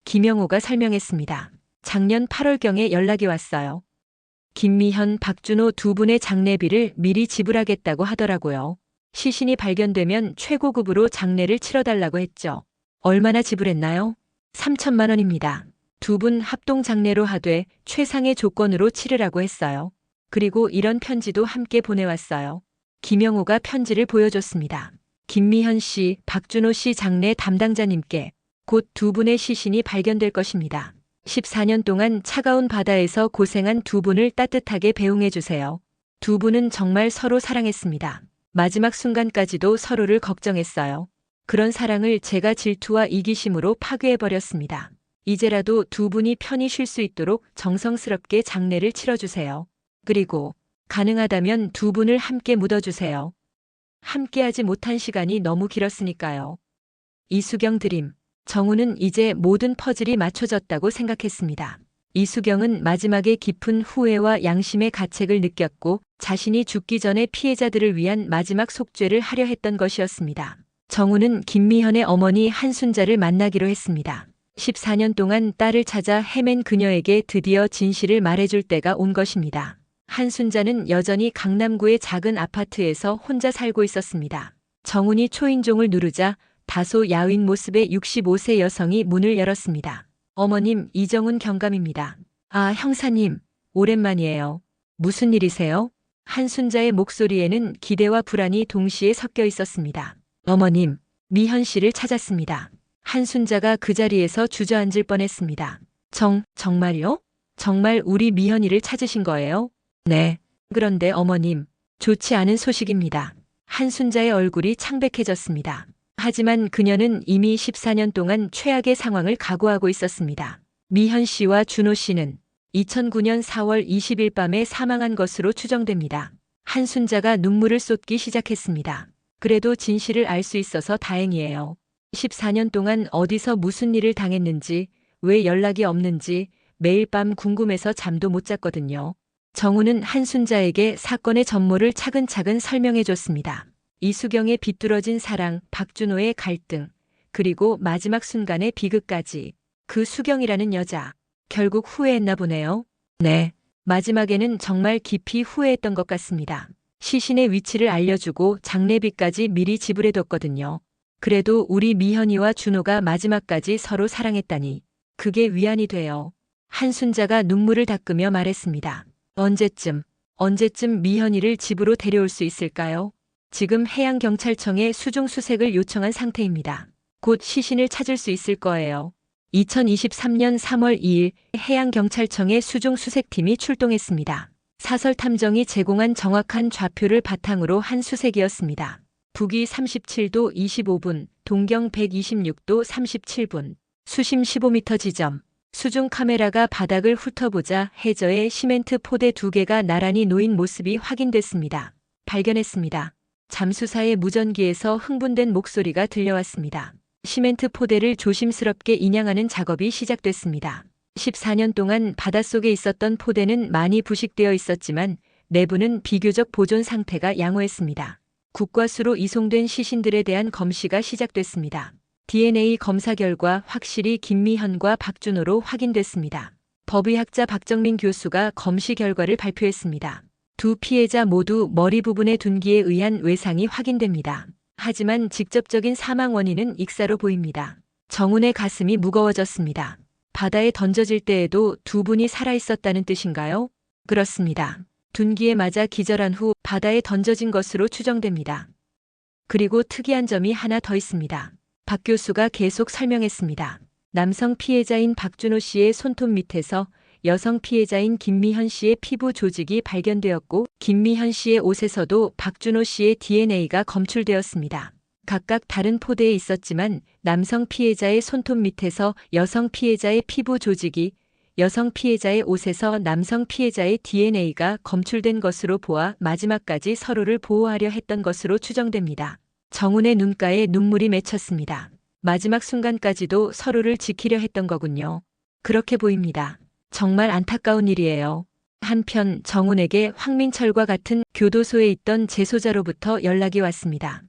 김영호가 설명했습니다. 작년 8월경에 연락이 왔어요. 김미현, 박준호 두 분의 장례비를 미리 지불하겠다고 하더라고요. 시신이 발견되면 최고급으로 장례를 치러달라고 했죠. 얼마나 지불했나요? 3천만 원입니다. 두 분 합동 장례로 하되 최상의 조건으로 치르라고 했어요. 그리고 이런 편지도 함께 보내왔어요. 김영호가 편지를 보여줬습니다. 김미현 씨, 박준호 씨 장례 담당자님께 곧 두 분의 시신이 발견될 것입니다. 14년 동안 차가운 바다에서 고생한 두 분을 따뜻하게 배웅해 주세요. 두 분은 정말 서로 사랑했습니다. 마지막 순간까지도 서로를 걱정했어요. 그런 사랑을 제가 질투와 이기심으로 파괴해버렸습니다. 이제라도 두 분이 편히 쉴 수 있도록 정성스럽게 장례를 치러주세요. 그리고 가능하다면 두 분을 함께 묻어주세요. 함께하지 못한 시간이 너무 길었으니까요. 이수경 드림. 정훈은 이제 모든 퍼즐이 맞춰졌다고 생각했습니다. 이수경은 마지막에 깊은 후회와 양심의 가책을 느꼈고 자신이 죽기 전에 피해자들을 위한 마지막 속죄를 하려 했던 것이었습니다. 정훈은 김미현의 어머니 한순자를 만나기로 했습니다. 14년 동안 딸을 찾아 헤맨 그녀에게 드디어 진실을 말해줄 때가 온 것입니다. 한순자는 여전히 강남구의 작은 아파트에서 혼자 살고 있었습니다. 정훈이 초인종을 누르자 다소 야윈 모습의 65세 여성이 문을 열었습니다. 어머님, 이정훈 경감입니다. 아, 형사님, 오랜만이에요. 무슨 일이세요? 한순자의 목소리에는 기대와 불안이 동시에 섞여 있었습니다. 어머님, 미현 씨를 찾았습니다. 한순자가 그 자리에서 주저앉을 뻔했습니다. 정말요? 정말 우리 미현이를 찾으신 거예요? 네. 그런데 어머님, 좋지 않은 소식입니다. 한순자의 얼굴이 창백해졌습니다. 하지만 그녀는 이미 14년 동안 최악의 상황을 각오하고 있었습니다. 미현 씨와 준호 씨는 2009년 4월 20일 밤에 사망한 것으로 추정됩니다. 한순자가 눈물을 쏟기 시작했습니다. 그래도 진실을 알 수 있어서 다행이에요. 14년 동안 어디서 무슨 일을 당했는지, 왜 연락이 없는지 매일 밤 궁금해서 잠도 못 잤거든요. 정우는 한순자에게 사건의 전모를 차근차근 설명해 줬습니다. 이수경의 비뚤어진 사랑, 박준호의 갈등, 그리고 마지막 순간의 비극까지. 그 수경이라는 여자, 결국 후회했나 보네요. 네. 마지막에는 정말 깊이 후회했던 것 같습니다. 시신의 위치를 알려주고 장례비까지 미리 지불해뒀거든요. 그래도 우리 미현이와 준호가 마지막까지 서로 사랑했다니. 그게 위안이 돼요. 한순자가 눈물을 닦으며 말했습니다. 언제쯤 미현이를 집으로 데려올 수 있을까요? 지금 해양경찰청에 수중수색을 요청한 상태입니다. 곧 시신을 찾을 수 있을 거예요. 2023년 3월 2일 해양경찰청의 수중수색팀이 출동했습니다. 사설탐정이 제공한 정확한 좌표를 바탕으로 한 수색이었습니다. 북위 37도 25분, 동경 126도 37분, 수심 15m 지점. 수중 카메라가 바닥을 훑어보자 해저에 시멘트 포대 2개가 나란히 놓인 모습이 확인됐습니다. 발견했습니다. 잠수사의 무전기에서 흥분된 목소리가 들려왔습니다. 시멘트 포대를 조심스럽게 인양하는 작업이 시작됐습니다. 14년 동안 바닷속에 있었던 포대는 많이 부식되어 있었지만 내부는 비교적 보존 상태가 양호했습니다. 국과수로 이송된 시신들에 대한 검시가 시작됐습니다. DNA 검사 결과 확실히 김미현과 박준호로 확인됐습니다. 법의학자 박정민 교수가 검시 결과를 발표했습니다. 두 피해자 모두 머리 부분의 둔기에 의한 외상이 확인됩니다. 하지만 직접적인 사망 원인은 익사로 보입니다. 정훈의 가슴이 무거워졌습니다. 바다에 던져질 때에도 두 분이 살아있었다는 뜻인가요? 그렇습니다. 둔기에 맞아 기절한 후 바다에 던져진 것으로 추정됩니다. 그리고 특이한 점이 하나 더 있습니다. 박 교수가 계속 설명했습니다. 남성 피해자인 박준호 씨의 손톱 밑에서 여성 피해자인 김미현 씨의 피부 조직이 발견되었고 김미현 씨의 옷에서도 박준호 씨의 DNA가 검출되었습니다. 각각 다른 포대에 있었지만 남성 피해자의 손톱 밑에서 여성 피해자의 피부 조직이, 여성 피해자의 옷에서 남성 피해자의 DNA가 검출된 것으로 보아 마지막까지 서로를 보호하려 했던 것으로 추정됩니다. 정훈의 눈가에 눈물이 맺혔습니다. 마지막 순간까지도 서로를 지키려 했던 거군요. 그렇게 보입니다. 정말 안타까운 일이에요. 한편 정훈에게 황민철과 같은 교도소에 있던 재소자로부터 연락이 왔습니다.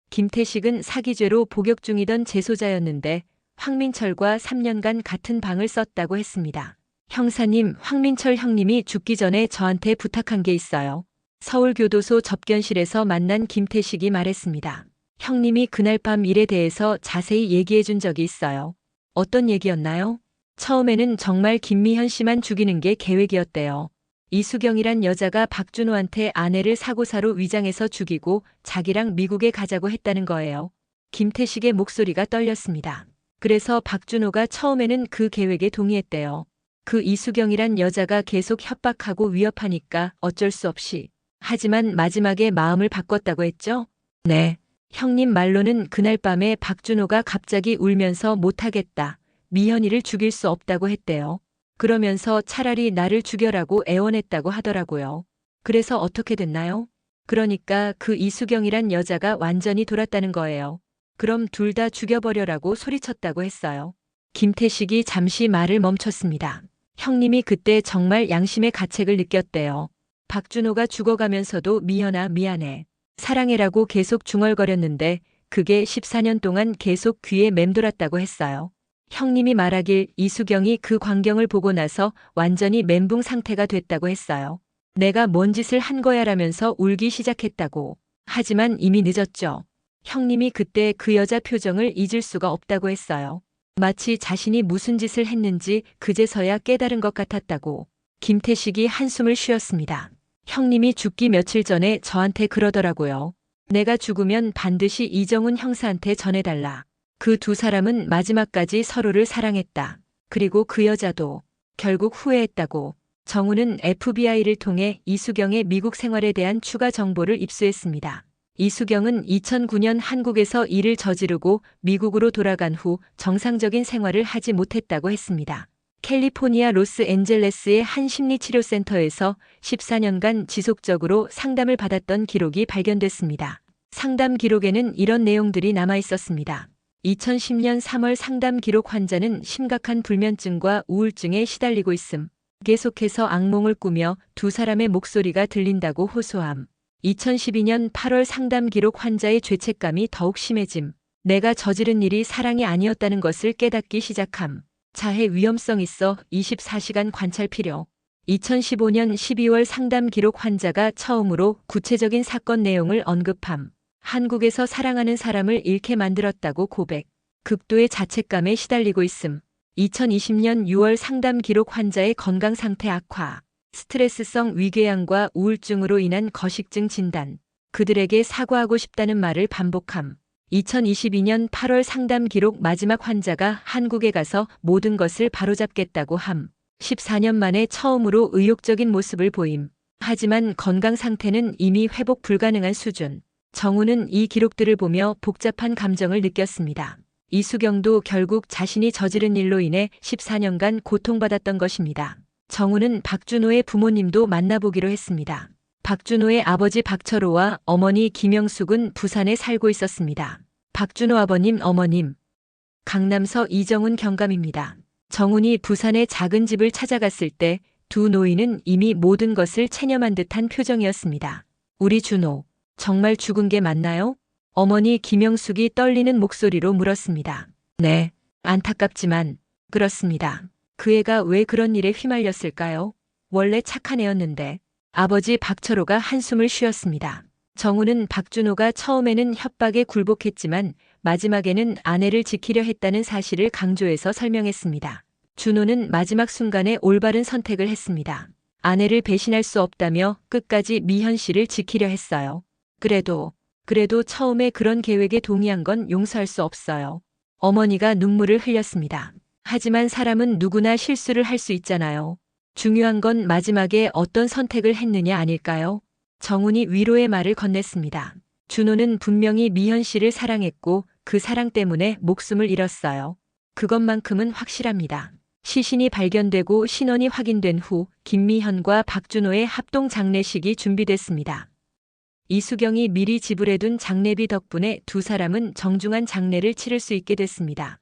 김태식은 사기죄로 복역 중이던 재소자였는데 황민철과 3년간 같은 방을 썼다고 했습니다. 형사님, 황민철 형님이 죽기 전에 저한테 부탁한 게 있어요. 서울교도소 접견실에서 만난 김태식이 말했습니다. 형님이 그날 밤 일에 대해서 자세히 얘기해 준 적이 있어요. 어떤 얘기였나요? 처음에는 정말 김미현 씨만 죽이는 게 계획이었대요. 이수경이란 여자가 박준호한테 아내를 사고사로 위장해서 죽이고 자기랑 미국에 가자고 했다는 거예요. 김태식의 목소리가 떨렸습니다. 그래서 박준호가 처음에는 그 계획에 동의했대요. 그 이수경이란 여자가 계속 협박하고 위협하니까 어쩔 수 없이. 하지만 마지막에 마음을 바꿨다고 했죠? 네. 형님 말로는 그날 밤에 박준호가 갑자기 울면서 못하겠다. 미현이를 죽일 수 없다고 했대요. 그러면서 차라리 나를 죽여라고 애원했다고 하더라고요. 그래서 어떻게 됐나요? 그러니까 그 이수경이란 여자가 완전히 돌았다는 거예요. 그럼 둘 다 죽여버려라고 소리쳤다고 했어요. 김태식이 잠시 말을 멈췄습니다. 형님이 그때 정말 양심의 가책을 느꼈대요. 박준호가 죽어가면서도 미현아 미안해. 사랑해라고 계속 중얼거렸는데 그게 14년 동안 계속 귀에 맴돌았다고 했어요. 형님이 말하길 이수경이 그 광경을 보고 나서 완전히 멘붕 상태가 됐다고 했어요. 내가 뭔 짓을 한 거야라면서 울기 시작했다고. 하지만 이미 늦었죠. 형님이 그때 그 여자 표정을 잊을 수가 없다고 했어요. 마치 자신이 무슨 짓을 했는지 그제서야 깨달은 것 같았다고. 김태식이 한숨을 쉬었습니다. 형님이 죽기 며칠 전에 저한테 그러더라고요. 내가 죽으면 반드시 이정훈 형사한테 전해달라. 그 두 사람은 마지막까지 서로를 사랑했다. 그리고 그 여자도 결국 후회했다고. 정우는 FBI를 통해 이수경의 미국 생활에 대한 추가 정보를 입수했습니다. 이수경은 2009년 한국에서 일을 저지르고 미국으로 돌아간 후 정상적인 생활을 하지 못했다고 했습니다. 캘리포니아 로스앤젤레스의 한 심리치료센터에서 14년간 지속적으로 상담을 받았던 기록이 발견됐습니다. 상담 기록에는 이런 내용들이 남아 있었습니다. 2010년 3월 상담 기록 환자는 심각한 불면증과 우울증에 시달리고 있음. 계속해서 악몽을 꾸며 두 사람의 목소리가 들린다고 호소함. 2012년 8월 상담 기록 환자의 죄책감이 더욱 심해짐. 내가 저지른 일이 사랑이 아니었다는 것을 깨닫기 시작함. 자해 위험성 있어 24시간 관찰 필요. 2015년 12월 상담 기록 환자가 처음으로 구체적인 사건 내용을 언급함. 한국에서 사랑하는 사람을 잃게 만들었다고 고백. 극도의 자책감에 시달리고 있음. 2020년 6월 상담 기록 환자의 건강 상태 악화. 스트레스성 위궤양과 우울증으로 인한 거식증 진단. 그들에게 사과하고 싶다는 말을 반복함. 2022년 8월 상담 기록 마지막 환자가 한국에 가서 모든 것을 바로잡겠다고 함. 14년 만에 처음으로 의욕적인 모습을 보임. 하지만 건강 상태는 이미 회복 불가능한 수준. 정우는 이 기록들을 보며 복잡한 감정을 느꼈습니다. 이수경도 결국 자신이 저지른 일로 인해 14년간 고통받았던 것입니다. 정우는 박준호의 부모님도 만나보기로 했습니다. 박준호의 아버지 박철호와 어머니 김영숙은 부산에 살고 있었습니다. 박준호 아버님, 어머님. 강남서 이정훈 경감입니다. 정훈이 부산의 작은 집을 찾아갔을 때 두 노인은 이미 모든 것을 체념한 듯한 표정이었습니다. 우리 준호, 정말 죽은 게 맞나요? 어머니 김영숙이 떨리는 목소리로 물었습니다. 네, 안타깝지만 그렇습니다. 그 애가 왜 그런 일에 휘말렸을까요? 원래 착한 애였는데. 아버지 박철호가 한숨을 쉬었습니다. 정우는 박준호가 처음에는 협박에 굴복했지만 마지막에는 아내를 지키려 했다는 사실을 강조해서 설명했습니다. 준호는 마지막 순간에 올바른 선택을 했습니다. 아내를 배신할 수 없다며 끝까지 미현 씨를 지키려 했어요. 그래도 처음에 그런 계획에 동의한 건 용서할 수 없어요. 어머니가 눈물을 흘렸습니다. 하지만 사람은 누구나 실수를 할 수 있잖아요. 중요한 건 마지막에 어떤 선택을 했느냐 아닐까요? 정훈이 위로의 말을 건넸습니다. 준호는 분명히 미현 씨를 사랑했고 그 사랑 때문에 목숨을 잃었어요. 그것만큼은 확실합니다. 시신이 발견되고 신원이 확인된 후 김미현과 박준호의 합동 장례식이 준비됐습니다. 이수경이 미리 지불해둔 장례비 덕분에 두 사람은 정중한 장례를 치를 수 있게 됐습니다.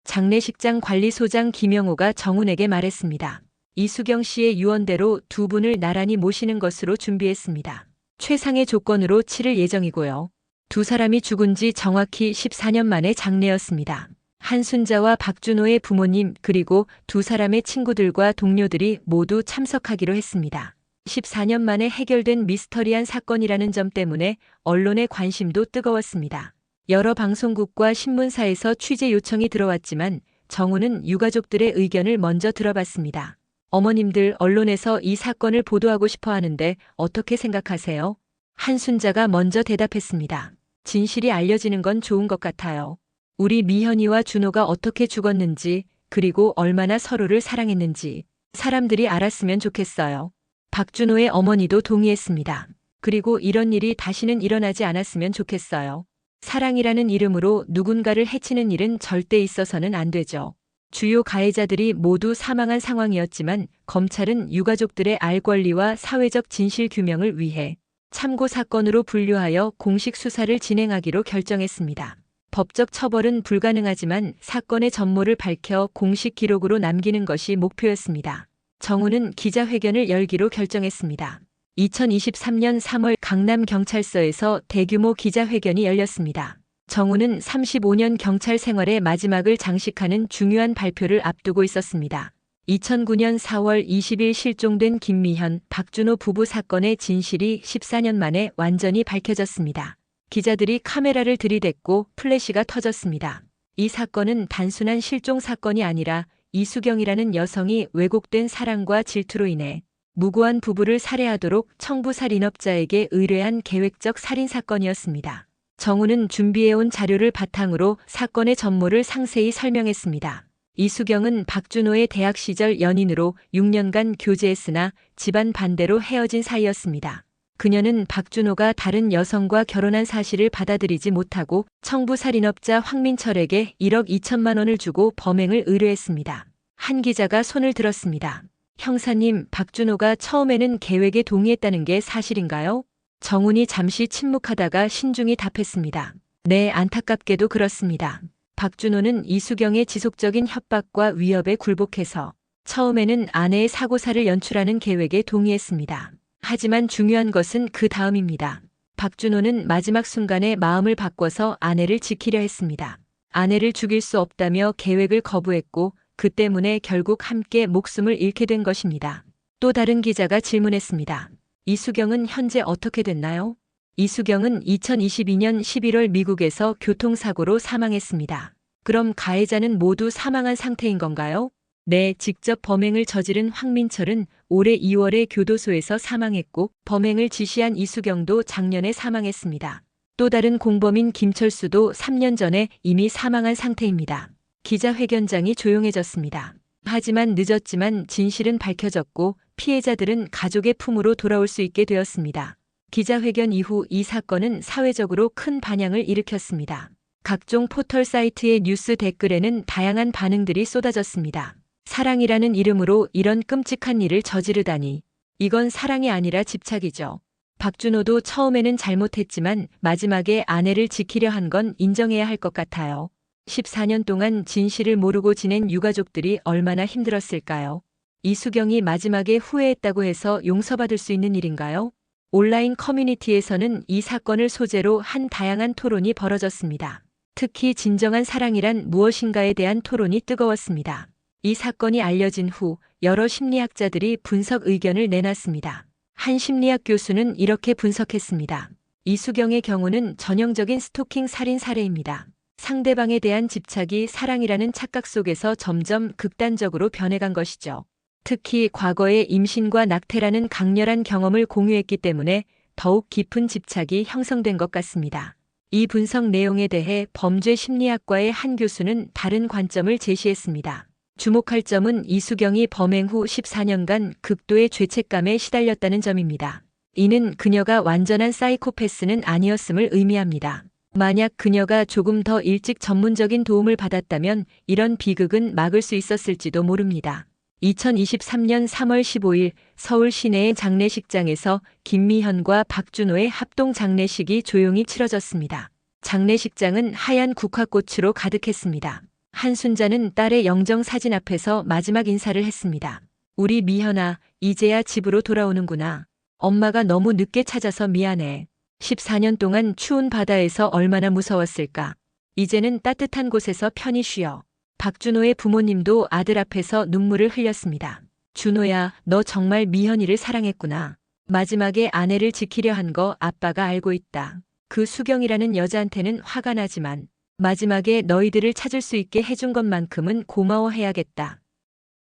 장례식장 관리소장 김영호가 정훈에게 말했습니다. 이수경 씨의 유언대로 두 분을 나란히 모시는 것으로 준비했습니다. 최상의 조건으로 치를 예정이고요. 두 사람이 죽은 지 정확히 14년 만의 장례였습니다. 한순자와 박준호의 부모님 그리고 두 사람의 친구들과 동료들이 모두 참석하기로 했습니다. 14년 만에 해결된 미스터리한 사건이라는 점 때문에 언론의 관심도 뜨거웠습니다. 여러 방송국과 신문사에서 취재 요청이 들어왔지만 정우는 유가족들의 의견을 먼저 들어봤습니다. 어머님들 언론에서 이 사건을 보도하고 싶어 하는데 어떻게 생각하세요? 한순자가 먼저 대답했습니다. 진실이 알려지는 건 좋은 것 같아요. 우리 미현이와 준호가 어떻게 죽었는지 그리고 얼마나 서로를 사랑했는지 사람들이 알았으면 좋겠어요. 박준호의 어머니도 동의했습니다. 그리고 이런 일이 다시는 일어나지 않았으면 좋겠어요. 사랑이라는 이름으로 누군가를 해치는 일은 절대 있어서는 안 되죠. 주요 가해자들이 모두 사망한 상황이었지만 검찰은 유가족들의 알 권리와 사회적 진실 규명을 위해 참고 사건으로 분류하여 공식 수사를 진행하기로 결정했습니다. 법적 처벌은 불가능하지만 사건의 전모를 밝혀 공식 기록으로 남기는 것이 목표였습니다. 정우는 기자회견을 열기로 결정했습니다. 2023년 3월 강남경찰서에서 대규모 기자회견이 열렸습니다. 정우는 35년 경찰 생활의 마지막을 장식하는 중요한 발표를 앞두고 있었습니다. 2009년 4월 20일 실종된 김미현, 박준호 부부 사건의 진실이 14년 만에 완전히 밝혀졌습니다. 기자들이 카메라를 들이댔고 플래시가 터졌습니다. 이 사건은 단순한 실종 사건이 아니라 이수경이라는 여성이 왜곡된 사랑과 질투로 인해 무고한 부부를 살해하도록 청부살인업자에게 의뢰한 계획적 살인사건이었습니다. 정우는 준비해온 자료를 바탕으로 사건의 전모를 상세히 설명했습니다. 이수경은 박준호의 대학 시절 연인으로 6년간 교제했으나 집안 반대로 헤어진 사이였습니다. 그녀는 박준호가 다른 여성과 결혼한 사실을 받아들이지 못하고 청부살인업자 황민철에게 1억 2천만 원을 주고 범행을 의뢰했습니다. 한 기자가 손을 들었습니다. 형사님, 박준호가 처음에는 계획에 동의했다는 게 사실인가요? 정훈이 잠시 침묵하다가 신중히 답했습니다. 네, 안타깝게도 그렇습니다. 박준호는 이수경의 지속적인 협박과 위협에 굴복해서 처음에는 아내의 사고사를 연출하는 계획에 동의했습니다. 하지만 중요한 것은 그 다음입니다. 박준호는 마지막 순간에 마음을 바꿔서 아내를 지키려 했습니다. 아내를 죽일 수 없다며 계획을 거부했고 그 때문에 결국 함께 목숨을 잃게 된 것입니다. 또 다른 기자가 질문했습니다. 이수경은 현재 어떻게 됐나요? 이수경은 2022년 11월 미국에서 교통사고로 사망했습니다. 그럼 가해자는 모두 사망한 상태인 건가요? 네, 직접 범행을 저지른 황민철은 올해 2월에 교도소에서 사망했고 범행을 지시한 이수경도 작년에 사망했습니다. 또 다른 공범인 김철수도 3년 전에 이미 사망한 상태입니다. 기자회견장이 조용해졌습니다. 하지만 늦었지만 진실은 밝혀졌고 피해자들은 가족의 품으로 돌아올 수 있게 되었습니다. 기자회견 이후 이 사건은 사회적으로 큰 반향을 일으켰습니다. 각종 포털 사이트의 뉴스 댓글에는 다양한 반응들이 쏟아졌습니다. 사랑이라는 이름으로 이런 끔찍한 일을 저지르다니. 이건 사랑이 아니라 집착이죠. 박준호도 처음에는 잘못했지만 마지막에 아내를 지키려 한 건 인정해야 할 것 같아요. 14년 동안 진실을 모르고 지낸 유가족들이 얼마나 힘들었을까요? 이수경이 마지막에 후회했다고 해서 용서받을 수 있는 일인가요? 온라인 커뮤니티에서는 이 사건을 소재로 한 다양한 토론이 벌어졌습니다. 특히 진정한 사랑이란 무엇인가에 대한 토론이 뜨거웠습니다. 이 사건이 알려진 후 여러 심리학자들이 분석 의견을 내놨습니다. 한 심리학 교수는 이렇게 분석했습니다. 이수경의 경우는 전형적인 스토킹 살인 사례입니다. 상대방에 대한 집착이 사랑이라는 착각 속에서 점점 극단적으로 변해간 것이죠. 특히 과거의 임신과 낙태라는 강렬한 경험을 공유했기 때문에 더욱 깊은 집착이 형성된 것 같습니다. 이 분석 내용에 대해 범죄 심리학과의 한 교수는 다른 관점을 제시했습니다. 주목할 점은 이수경이 범행 후 14년간 극도의 죄책감에 시달렸다는 점입니다. 이는 그녀가 완전한 사이코패스는 아니었음을 의미합니다. 만약 그녀가 조금 더 일찍 전문적인 도움을 받았다면 이런 비극은 막을 수 있었을지도 모릅니다. 2023년 3월 15일 서울 시내의 장례식장에서 김미현과 박준호의 합동 장례식이 조용히 치러졌습니다. 장례식장은 하얀 국화꽃으로 가득했습니다. 한순자는 딸의 영정 사진 앞에서 마지막 인사를 했습니다. 우리 미현아, 이제야 집으로 돌아오는구나. 엄마가 너무 늦게 찾아서 미안해. 14년 동안 추운 바다에서 얼마나 무서웠을까. 이제는 따뜻한 곳에서 편히 쉬어. 박준호의 부모님도 아들 앞에서 눈물을 흘렸습니다. 준호야, 너 정말 미현이를 사랑했구나. 마지막에 아내를 지키려 한 거 아빠가 알고 있다. 그 수경이라는 여자한테는 화가 나지만 마지막에 너희들을 찾을 수 있게 해준 것만큼은 고마워해야겠다.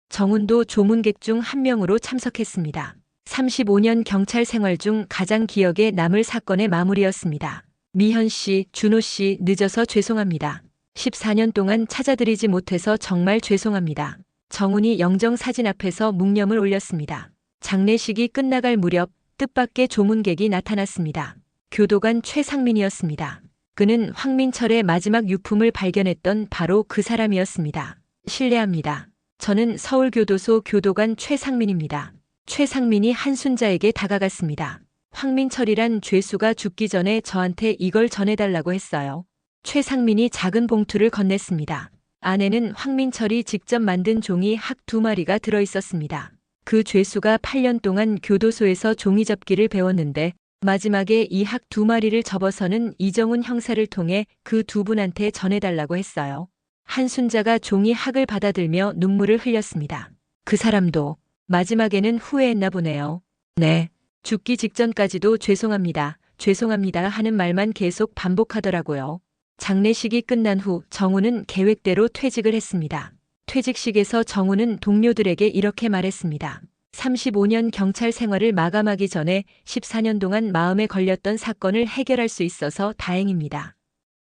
정훈도 조문객 중 한 명으로 참석했습니다. 35년 경찰 생활 중 가장 기억에 남을 사건의 마무리였습니다. 미현 씨, 준호 씨, 늦어서 죄송합니다. 14년 동안 찾아드리지 못해서 정말 죄송합니다. 정훈이 영정 사진 앞에서 묵념을 올렸습니다. 장례식이 끝나갈 무렵 뜻밖의 조문객이 나타났습니다. 교도관 최상민이었습니다. 그는 황민철의 마지막 유품을 발견했던 바로 그 사람이었습니다. 실례합니다. 저는 서울교도소 교도관 최상민입니다. 최상민이 한순자에게 다가갔습니다. 황민철이란 죄수가 죽기 전에 저한테 이걸 전해달라고 했어요. 최상민이 작은 봉투를 건넸습니다. 안에는 황민철이 직접 만든 종이 학 2마리가 들어있었습니다. 그 죄수가 8년 동안 교도소에서 종이 접기를 배웠는데 마지막에 이 학 2마리를 접어서는 이정훈 형사를 통해 그 두 분한테 전해달라고 했어요. 한순자가 종이 학을 받아들며 눈물을 흘렸습니다. 그 사람도 마지막에는 후회했나 보네요. 네. 죽기 직전까지도 죄송합니다. 죄송합니다 하는 말만 계속 반복하더라고요. 장례식이 끝난 후 정우는 계획대로 퇴직을 했습니다. 퇴직식에서 정우는 동료들에게 이렇게 말했습니다. 35년 경찰 생활을 마감하기 전에 14년 동안 마음에 걸렸던 사건을 해결할 수 있어서 다행입니다.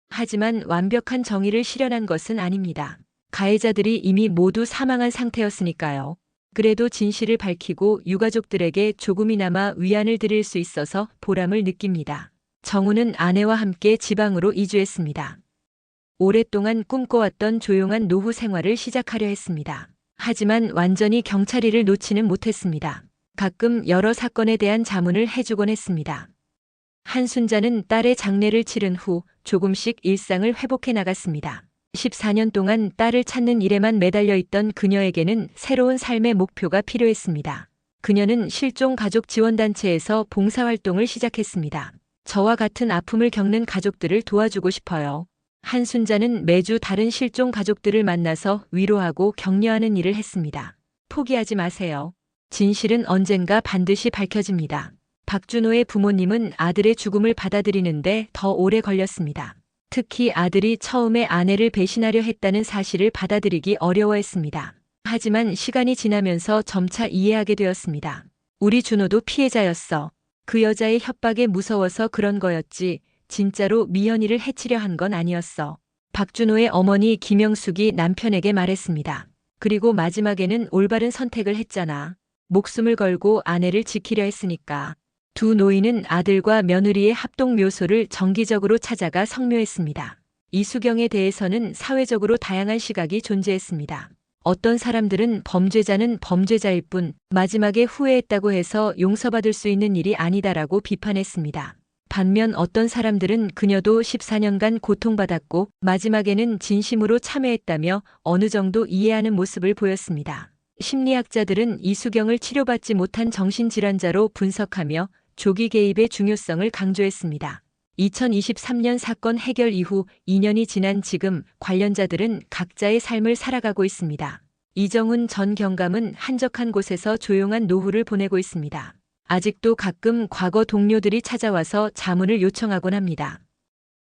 하지만 완벽한 정의를 실현한 것은 아닙니다. 가해자들이 이미 모두 사망한 상태였으니까요. 그래도 진실을 밝히고 유가족들에게 조금이나마 위안을 드릴 수 있어서 보람을 느낍니다. 정우는 아내와 함께 지방으로 이주했습니다. 오랫동안 꿈꿔왔던 조용한 노후 생활을 시작하려 했습니다. 하지만 완전히 경찰 일을 놓지는 못했습니다. 가끔 여러 사건에 대한 자문을 해주곤 했습니다. 한순자는 딸의 장례를 치른 후 조금씩 일상을 회복해 나갔습니다. 14년 동안 딸을 찾는 일에만 매달려 있던 그녀에게는 새로운 삶의 목표가 필요했습니다. 그녀는 실종 가족 지원단체에서 봉사활동을 시작했습니다. 저와 같은 아픔을 겪는 가족들을 도와주고 싶어요. 한순자는 매주 다른 실종 가족들을 만나서 위로하고 격려하는 일을 했습니다. 포기하지 마세요. 진실은 언젠가 반드시 밝혀집니다. 박준호의 부모님은 아들의 죽음을 받아들이는데 더 오래 걸렸습니다. 특히 아들이 처음에 아내를 배신하려 했다는 사실을 받아들이기 어려워했습니다. 하지만 시간이 지나면서 점차 이해하게 되었습니다. 우리 준호도 피해자였어. 그 여자의 협박에 무서워서 그런 거였지. 진짜로 미연이를 해치려 한 건 아니었어. 박준호의 어머니 김영숙이 남편에게 말했습니다. 그리고 마지막에는 올바른 선택을 했잖아. 목숨을 걸고 아내를 지키려 했으니까. 두 노인은 아들과 며느리의 합동 묘소를 정기적으로 찾아가 성묘했습니다. 이수경에 대해서는 사회적으로 다양한 시각이 존재했습니다. 어떤 사람들은 범죄자는 범죄자일 뿐 마지막에 후회했다고 해서 용서받을 수 있는 일이 아니다라고 비판했습니다. 반면 어떤 사람들은 그녀도 14년간 고통받았고 마지막에는 진심으로 참회했다며 어느 정도 이해하는 모습을 보였습니다. 심리학자들은 이수경을 치료받지 못한 정신질환자로 분석하며 조기 개입의 중요성을 강조했습니다. 2023년 사건 해결 이후 2년이 지난 지금 관련자들은 각자의 삶을 살아가고 있습니다. 이정훈 전 경감은 한적한 곳에서 조용한 노후를 보내고 있습니다. 아직도 가끔 과거 동료들이 찾아와서 자문을 요청하곤 합니다.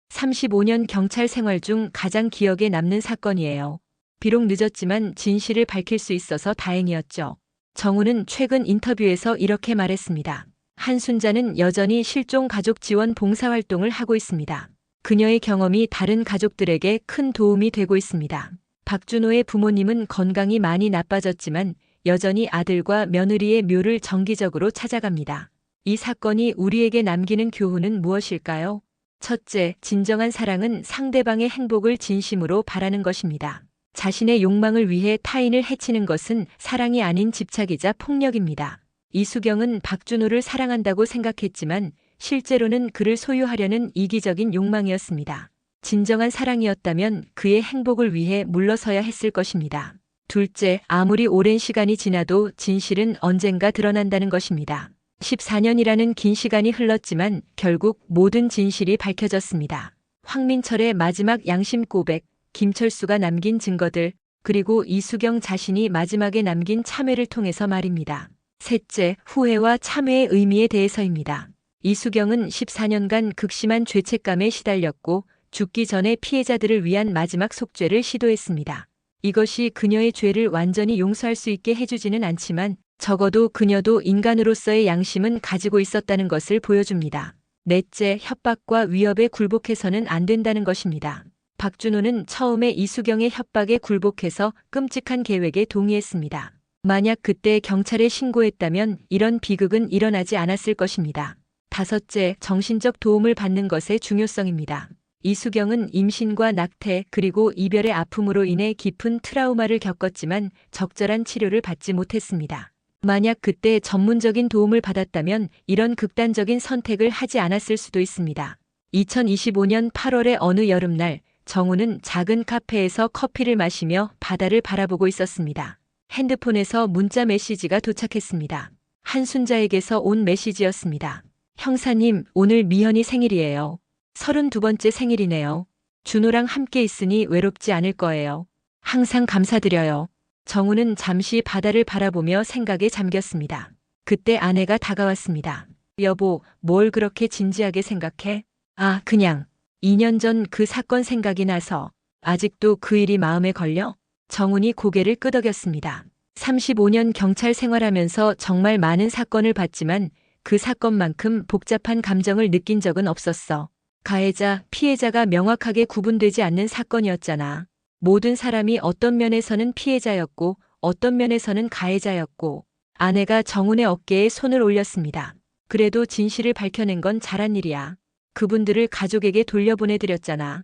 35년 경찰 생활 중 가장 기억에 남는 사건이에요. 비록 늦었지만 진실을 밝힐 수 있어서 다행이었죠. 정우는 최근 인터뷰에서 이렇게 말했습니다. 한순자는 여전히 실종 가족 지원 봉사활동을 하고 있습니다. 그녀의 경험이 다른 가족들에게 큰 도움이 되고 있습니다. 박준호의 부모님은 건강이 많이 나빠졌지만 여전히 아들과 며느리의 묘를 정기적으로 찾아갑니다. 이 사건이 우리에게 남기는 교훈은 무엇일까요? 첫째, 진정한 사랑은 상대방의 행복을 진심으로 바라는 것입니다. 자신의 욕망을 위해 타인을 해치는 것은 사랑이 아닌 집착이자 폭력입니다. 이수경은 박준호를 사랑한다고 생각했지만 실제로는 그를 소유하려는 이기적인 욕망이었습니다. 진정한 사랑이었다면 그의 행복을 위해 물러서야 했을 것입니다. 둘째, 아무리 오랜 시간이 지나도 진실은 언젠가 드러난다는 것입니다. 14년이라는 긴 시간이 흘렀지만 결국 모든 진실이 밝혀졌습니다. 황민철의 마지막 양심 고백, 김철수가 남긴 증거들, 그리고 이수경 자신이 마지막에 남긴 참회를 통해서 말입니다. 셋째, 후회와 참회의 의미에 대해서입니다. 이수경은 14년간 극심한 죄책감에 시달렸고 죽기 전에 피해자들을 위한 마지막 속죄를 시도했습니다. 이것이 그녀의 죄를 완전히 용서할 수 있게 해주지는 않지만 적어도 그녀도 인간으로서의 양심은 가지고 있었다는 것을 보여줍니다. 넷째, 협박과 위협에 굴복해서는 안 된다는 것입니다. 박준호는 처음에 이수경의 협박에 굴복해서 끔찍한 계획에 동의했습니다. 만약 그때 경찰에 신고했다면 이런 비극은 일어나지 않았을 것입니다. 다섯째, 정신적 도움을 받는 것의 중요성입니다. 이수경은 임신과 낙태 그리고 이별의 아픔으로 인해 깊은 트라우마를 겪었지만 적절한 치료를 받지 못했습니다. 만약 그때 전문적인 도움을 받았다면 이런 극단적인 선택을 하지 않았을 수도 있습니다. 2025년 8월의 어느 여름날 정우는 작은 카페에서 커피를 마시며 바다를 바라보고 있었습니다. 핸드폰에서 문자 메시지가 도착했습니다. 한순자에게서 온 메시지였습니다. 형사님, 오늘 미현이 생일이에요. 32번째 생일이네요. 준호랑 함께 있으니 외롭지 않을 거예요. 항상 감사드려요. 정우는 잠시 바다를 바라보며 생각에 잠겼습니다. 그때 아내가 다가왔습니다. 여보, 뭘 그렇게 진지하게 생각해? 아, 그냥 2년 전 그 사건 생각이 나서. 아직도 그 일이 마음에 걸려? 정훈이 고개를 끄덕였습니다. 35년 경찰 생활하면서 정말 많은 사건을 봤지만 그 사건만큼 복잡한 감정을 느낀 적은 없었어. 가해자, 피해자가 명확하게 구분되지 않는 사건이었잖아. 모든 사람이 어떤 면에서는 피해자였고 어떤 면에서는 가해자였고. 아내가 정훈의 어깨에 손을 올렸습니다. 그래도 진실을 밝혀낸 건 잘한 일이야. 그분들을 가족에게 돌려보내드렸잖아.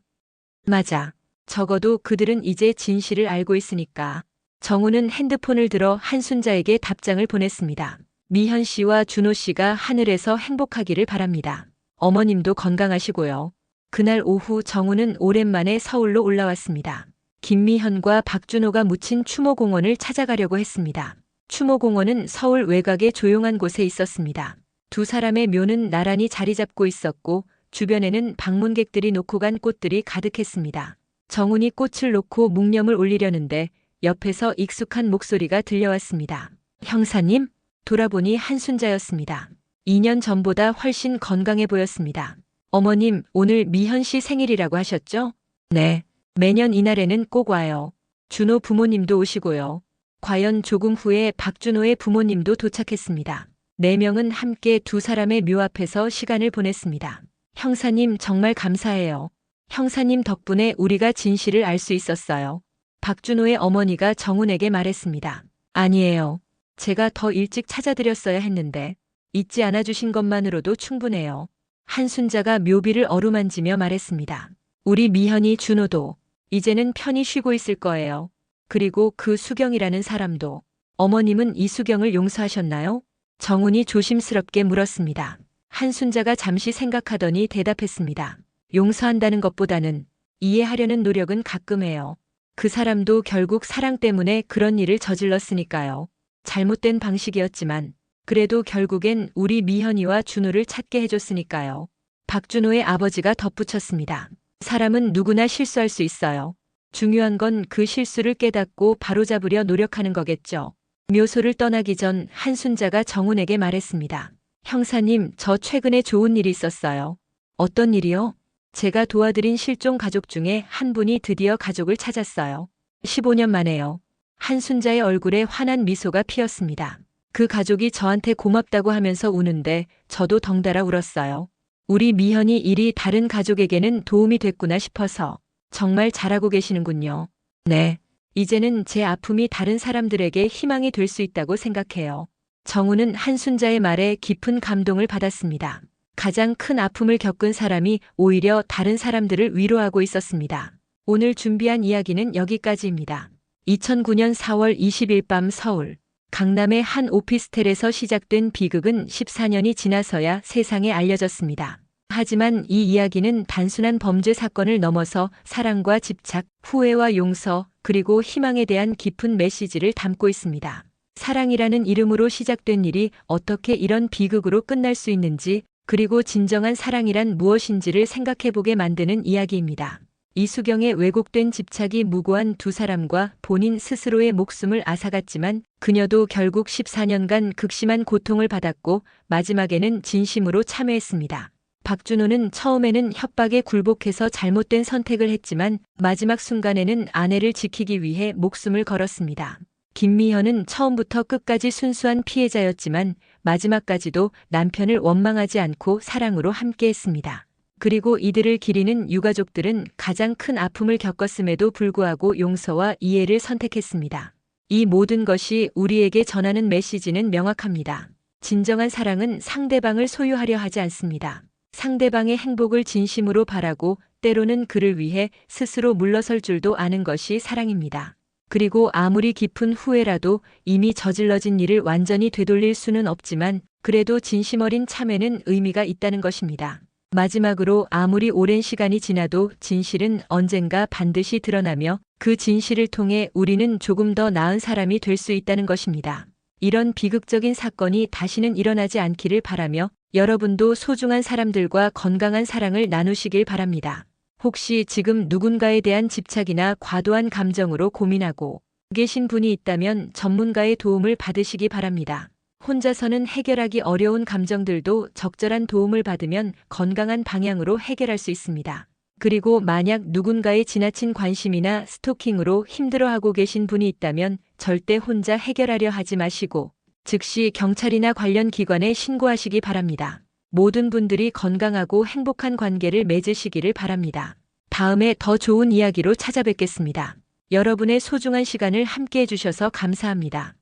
맞아. 적어도 그들은 이제 진실을 알고 있으니까. 정훈은 핸드폰을 들어 한순자에게 답장을 보냈습니다. 미현 씨와 준호 씨가 하늘에서 행복하기를 바랍니다. 어머님도 건강하시고요. 그날 오후 정훈은 오랜만에 서울로 올라왔습니다. 김미현과 박준호가 묻힌 추모공원을 찾아가려고 했습니다. 추모공원은 서울 외곽의 조용한 곳에 있었습니다. 두 사람의 묘는 나란히 자리 잡고 있었고 주변에는 방문객들이 놓고 간 꽃들이 가득했습니다. 정훈이 꽃을 놓고 묵념을 올리려는데 옆에서 익숙한 목소리가 들려왔습니다. 형사님? 돌아보니 한순자였습니다. 2년 전보다 훨씬 건강해 보였습니다. 어머님, 오늘 미현 씨 생일이라고 하셨죠? 네. 매년 이날에는 꼭 와요. 준호 부모님도 오시고요. 과연 조금 후에 박준호의 부모님도 도착했습니다. 4명은 함께 두 사람의 묘 앞에서 시간을 보냈습니다. 형사님 정말 감사해요. 형사님 덕분에 우리가 진실을 알 수 있었어요. 박준호의 어머니가 정훈에게 말했습니다. 아니에요. 제가 더 일찍 찾아드렸어야 했는데 잊지 않아 주신 것만으로도 충분해요. 한순자가 묘비를 어루만지며 말했습니다. 우리 미현이 준호도 이제는 편히 쉬고 있을 거예요. 그리고 그 수경이라는 사람도. 어머님은 이수경을 용서하셨나요? 정훈이 조심스럽게 물었습니다. 한순자가 잠시 생각하더니 대답했습니다. 용서한다는 것보다는 이해하려는 노력은 가끔 해요. 그 사람도 결국 사랑 때문에 그런 일을 저질렀으니까요. 잘못된 방식이었지만 그래도 결국엔 우리 미현이와 준호를 찾게 해줬으니까요. 박준호의 아버지가 덧붙였습니다. 사람은 누구나 실수할 수 있어요. 중요한 건 그 실수를 깨닫고 바로잡으려 노력하는 거겠죠. 묘소를 떠나기 전 한순자가 정훈에게 말했습니다. 형사님, 저 최근에 좋은 일이 있었어요. 어떤 일이요? 제가 도와드린 실종 가족 중에 한 분이 드디어 가족을 찾았어요. 15년 만에요. 한순자의 얼굴에 환한 미소가 피었습니다. 그 가족이 저한테 고맙다고 하면서 우는데 저도 덩달아 울었어요. 우리 미현이 일이 다른 가족에게는 도움이 됐구나 싶어서. 정말 잘하고 계시는군요. 네. 이제는 제 아픔이 다른 사람들에게 희망이 될 수 있다고 생각해요. 정훈은 한순자의 말에 깊은 감동을 받았습니다. 가장 큰 아픔을 겪은 사람이 오히려 다른 사람들을 위로하고 있었습니다. 오늘 준비한 이야기는 여기까지입니다. 2009년 4월 20일 밤 서울 강남의 한 오피스텔에서 시작된 비극은 14년이 지나서야 세상에 알려졌습니다. 하지만 이 이야기는 단순한 범죄 사건을 넘어서 사랑과 집착, 후회와 용서, 그리고 희망에 대한 깊은 메시지를 담고 있습니다. 사랑이라는 이름으로 시작된 일이 어떻게 이런 비극으로 끝날 수 있는지, 그리고 진정한 사랑이란 무엇인지를 생각해보게 만드는 이야기입니다. 이수경의 왜곡된 집착이 무고한 두 사람과 본인 스스로의 목숨을 앗아갔지만 그녀도 결국 14년간 극심한 고통을 받았고 마지막에는 진심으로 참여했습니다. 박준호는 처음에는 협박에 굴복해서 잘못된 선택을 했지만 마지막 순간에는 아내를 지키기 위해 목숨을 걸었습니다. 김미현은 처음부터 끝까지 순수한 피해자였지만 마지막까지도 남편을 원망하지 않고 사랑으로 함께했습니다. 그리고 이들을 기리는 유가족들은 가장 큰 아픔을 겪었음에도 불구하고 용서와 이해를 선택했습니다. 이 모든 것이 우리에게 전하는 메시지는 명확합니다. 진정한 사랑은 상대방을 소유하려 하지 않습니다. 상대방의 행복을 진심으로 바라고 때로는 그를 위해 스스로 물러설 줄도 아는 것이 사랑입니다. 그리고 아무리 깊은 후회라도 이미 저질러진 일을 완전히 되돌릴 수는 없지만 그래도 진심 어린 참회는 의미가 있다는 것입니다. 마지막으로 아무리 오랜 시간이 지나도 진실은 언젠가 반드시 드러나며 그 진실을 통해 우리는 조금 더 나은 사람이 될 수 있다는 것입니다. 이런 비극적인 사건이 다시는 일어나지 않기를 바라며 여러분도 소중한 사람들과 건강한 사랑을 나누시길 바랍니다. 혹시 지금 누군가에 대한 집착이나 과도한 감정으로 고민하고 계신 분이 있다면 전문가의 도움을 받으시기 바랍니다. 혼자서는 해결하기 어려운 감정들도 적절한 도움을 받으면 건강한 방향으로 해결할 수 있습니다. 그리고 만약 누군가의 지나친 관심이나 스토킹으로 힘들어하고 계신 분이 있다면 절대 혼자 해결하려 하지 마시고 즉시 경찰이나 관련 기관에 신고하시기 바랍니다. 모든 분들이 건강하고 행복한 관계를 맺으시기를 바랍니다. 다음에 더 좋은 이야기로 찾아뵙겠습니다. 여러분의 소중한 시간을 함께 해주셔서 감사합니다.